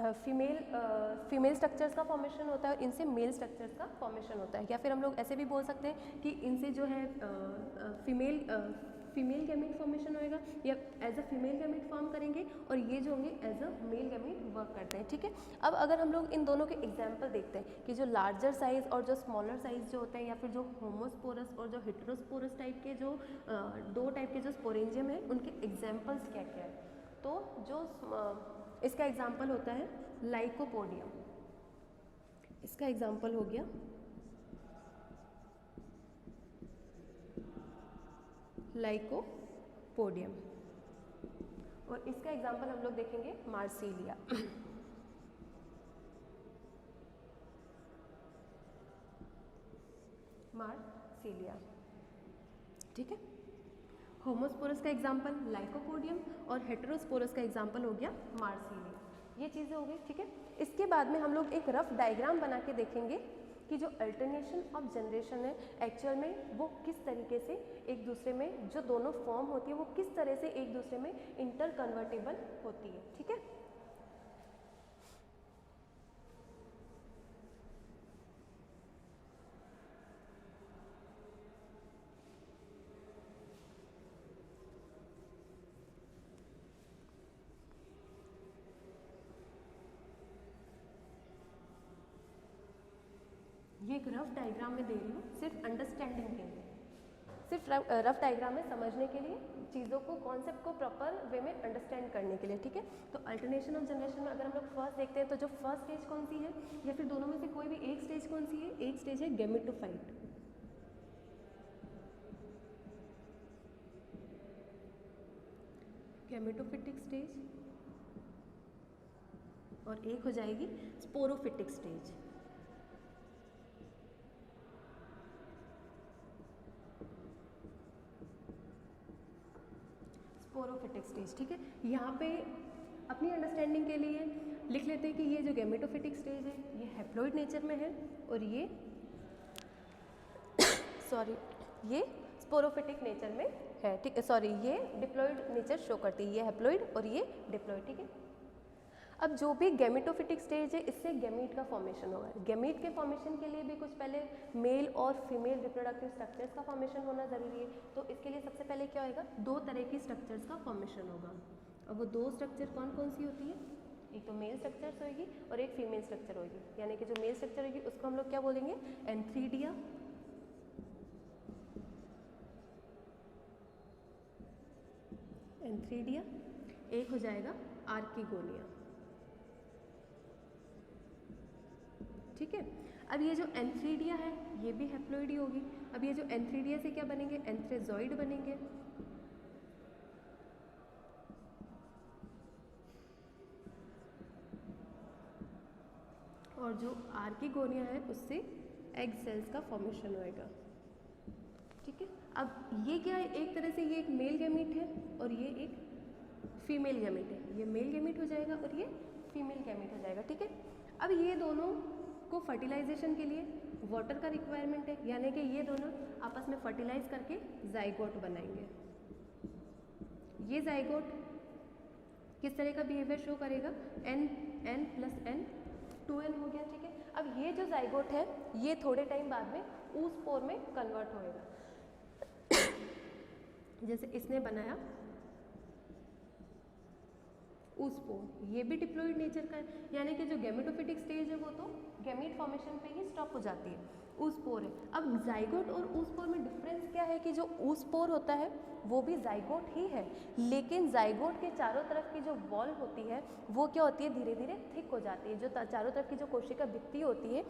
फीमेल स्ट्रक्चर्स का फॉर्मेशन होता है और इनसे मेल स्ट्रक्चर्स का फॉर्मेशन होता है। या फिर हम लोग ऐसे भी बोल सकते हैं कि इनसे जो है फीमेल गैमेट फॉर्मेशन होएगा या as a female gamete form करेंगे और ये जो होंगे as a male gamete work करते हैं, ठीक है। अब अगर हम लोग इन दोनों के एग्जाम्पल देखते हैं कि जो लार्जर साइज और जो स्मॉलर साइज जो होते हैं या फिर जो होमोस्पोरस और जो हेटेरोस्पोरस टाइप के जो दो टाइप के जो स्पोरेंजियम है उनके एग्जाम्पल्स क्या क्या है। तो जो इसका एग्जाम्पल होता है लाइकोपोडियम, इसका एग्जाम्पल हो गया लाइकोपोडियम, और इसका एग्जाम्पल हम लोग देखेंगे मार्सिलिया। मार्सिलिया, ठीक है। होमोस्पोरस का एग्जाम्पल लाइकोपोडियम और हेटेरोस्पोरस का एग्जाम्पल हो गया मार्सिलिया। ये चीज़ें हो गई, ठीक है। इसके बाद में हम लोग एक रफ डायग्राम बना के देखेंगे कि जो अल्टरनेशन ऑफ जनरेशन है एक्चुअल में वो किस तरीके से एक दूसरे में जो दोनों फॉर्म होती है वो किस तरह से एक दूसरे में इंटर कन्वर्टेबल होती है, ठीक है। ये एक रफ डायग्राम में दे रही हूँ सिर्फ अंडरस्टैंडिंग के लिए, सिर्फ रफ डायग्राम में समझने के लिए, चीज़ों को कॉन्सेप्ट को प्रॉपर वे में अंडरस्टैंड करने के लिए, ठीक है। तो अल्टरनेशन ऑफ जनरेशन में अगर हम लोग फर्स्ट देखते हैं तो जो फर्स्ट स्टेज कौन सी है या फिर दोनों में से कोई भी एक स्टेज कौन सी है, एक स्टेज है गैमेटोफाइट। गैमेटोफिटिक स्टेज, और एक हो जाएगी स्पोरोफिटिक स्टेज। स्पोरोफिटिक स्टेज, ठीक है। यहाँ पे अपनी अंडरस्टैंडिंग के लिए लिख लेते हैं कि ये जो गैमेटोफिटिक स्टेज है ये हैप्लॉइड नेचर में है और ये सॉरी ये स्पोरोफिटिक नेचर में है, ठीक है। सॉरी ये डिप्लॉइड नेचर शो करती है, ये हैप्लॉइड और ये डिप्लॉइड, ठीक है। अब जो भी गैमेटोफिटिक स्टेज है इससे गैमीट का फॉर्मेशन होगा। गैमीट के फॉर्मेशन के लिए भी कुछ पहले मेल और फीमेल रिप्रोडक्टिव स्ट्रक्चर्स का फॉर्मेशन होना ज़रूरी है। तो इसके लिए सबसे पहले क्या होगा, दो तरह की स्ट्रक्चर्स का फॉर्मेशन होगा। अब वो दो स्ट्रक्चर कौन कौन सी होती है, एक तो मेल स्ट्रक्चर्स होगी और एक फीमेल स्ट्रक्चर होगी। यानी कि जो मेल स्ट्रक्चर होगी उसको हम लोग क्या बोलेंगे, एंथ्रीडिया, एंथ्रीडिया, एक हो जाएगा आर्किगोनिया। ठीक है, अब ये जो एंथ्रीडिया है ये भी हैप्लॉइड ही होगी। अब ये जो एंथ्रीडिया से क्या बनेंगे, एंथ्रेजॉइड बनेंगे। और जो आर्किगोनिया है उससे एग सेल्स का फॉर्मेशन होएगा। ठीक है, अब ये क्या है, एक तरह से ये एक मेल गैमीट है और ये एक फीमेल गैमीट है। ये मेल गैमीट हो जाएगा और ये फीमेल गैमीट हो जाएगा। ठीक है, अब ये दोनों को फर्टिलाइजेशन के लिए वाटर का रिक्वायरमेंट है, यानी कि ये दोनों आपस में फर्टिलाइज करके जाइगोट बनाएंगे। ये जाइगोट किस तरह का बिहेवियर शो करेगा, n प्लस n 2n हो गया। ठीक है, अब ये जो जाइगोट है ये थोड़े टाइम बाद में oospore में कन्वर्ट होएगा। जैसे इसने बनाया oospore, ये भी डिप्लॉइड नेचर का है, यानी कि जो गैमेटोफिटिक स्टेज है वो तो गैमीट फॉर्मेशन पे ही स्टॉप हो जाती है। oospore है। अब जाइगोट और oospore में डिफरेंस क्या है कि जो oospore होता है वो भी जाइगोट ही है, लेकिन जाइगोट के चारों तरफ की जो वॉल होती है वो क्या होती है, धीरे धीरे थिक हो जाती है। जो चारों तरफ की जो कोशिका भित्ति होती है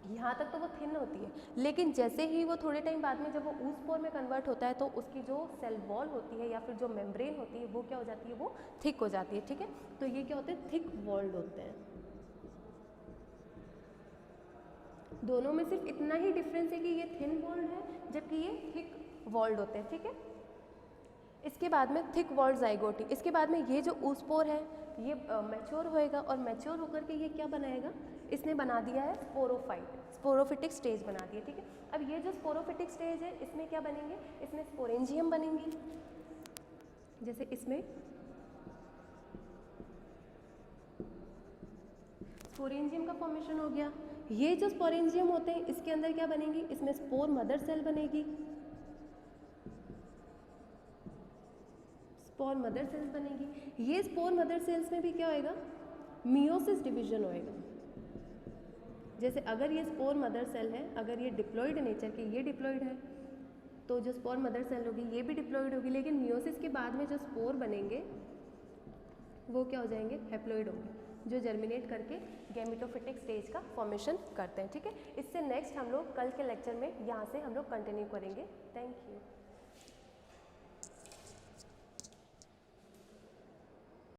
यहाँ तक तो वो थिन होती है, लेकिन जैसे ही वो थोड़े टाइम बाद में जब वो oospore में कन्वर्ट होता है तो उसकी जो सेल वॉल होती है या फिर जो मेम्ब्रेन होती है वो क्या हो जाती है, वो थिक हो जाती है। ठीक है, तो ये क्या होते हैं, थिक वॉल्ड होते हैं। दोनों में सिर्फ इतना ही डिफरेंस है कि ये थिन वॉल्ड है जबकि ये थिक वॉल्ड होते हैं। ठीक है, इसके बाद में थिक वॉल्ड जाइगोटी, इसके बाद में ये जो oospore है ये मैच्योर होएगा और मैच्योर होकर के ये क्या बनाएगा, इसने बना दिया है स्पोरोफाइट, स्पोरोफिटिक स्टेज बना दिया। ठीक है, अब ये जो स्पोरोफिटिक स्टेज है इसमें क्या बनेंगे, इसमें स्पोरेंजियम बनेंगे। जैसे इसमें स्पोरेंजियम का फॉर्मेशन हो गया। ये जो स्पोरेंजियम होते हैं इसके अंदर क्या बनेंगी, इसमें स्पोर मदर सेल बनेगी, स्पोर मदर सेल्स बनेगी। ये स्पोर मदर सेल्स में भी क्या होएगा, मियोसिस डिवीजन होएगा। जैसे अगर ये स्पोर मदर सेल है, अगर ये डिप्लॉइड नेचर की, ये डिप्लॉइड है, तो जो स्पोर मदर सेल होगी ये भी डिप्लॉइड होगी, लेकिन मियोसिस के बाद में जो स्पोर बनेंगे वो क्या हो जाएंगे, हैप्लॉइड होंगे, जो जर्मिनेट करके गैमेटोफिटिक स्टेज का फॉर्मेशन करते हैं। ठीक है, इससे नेक्स्ट हम लोग कल के लेक्चर में यहाँ से हम लोग कंटिन्यू करेंगे। Thank you.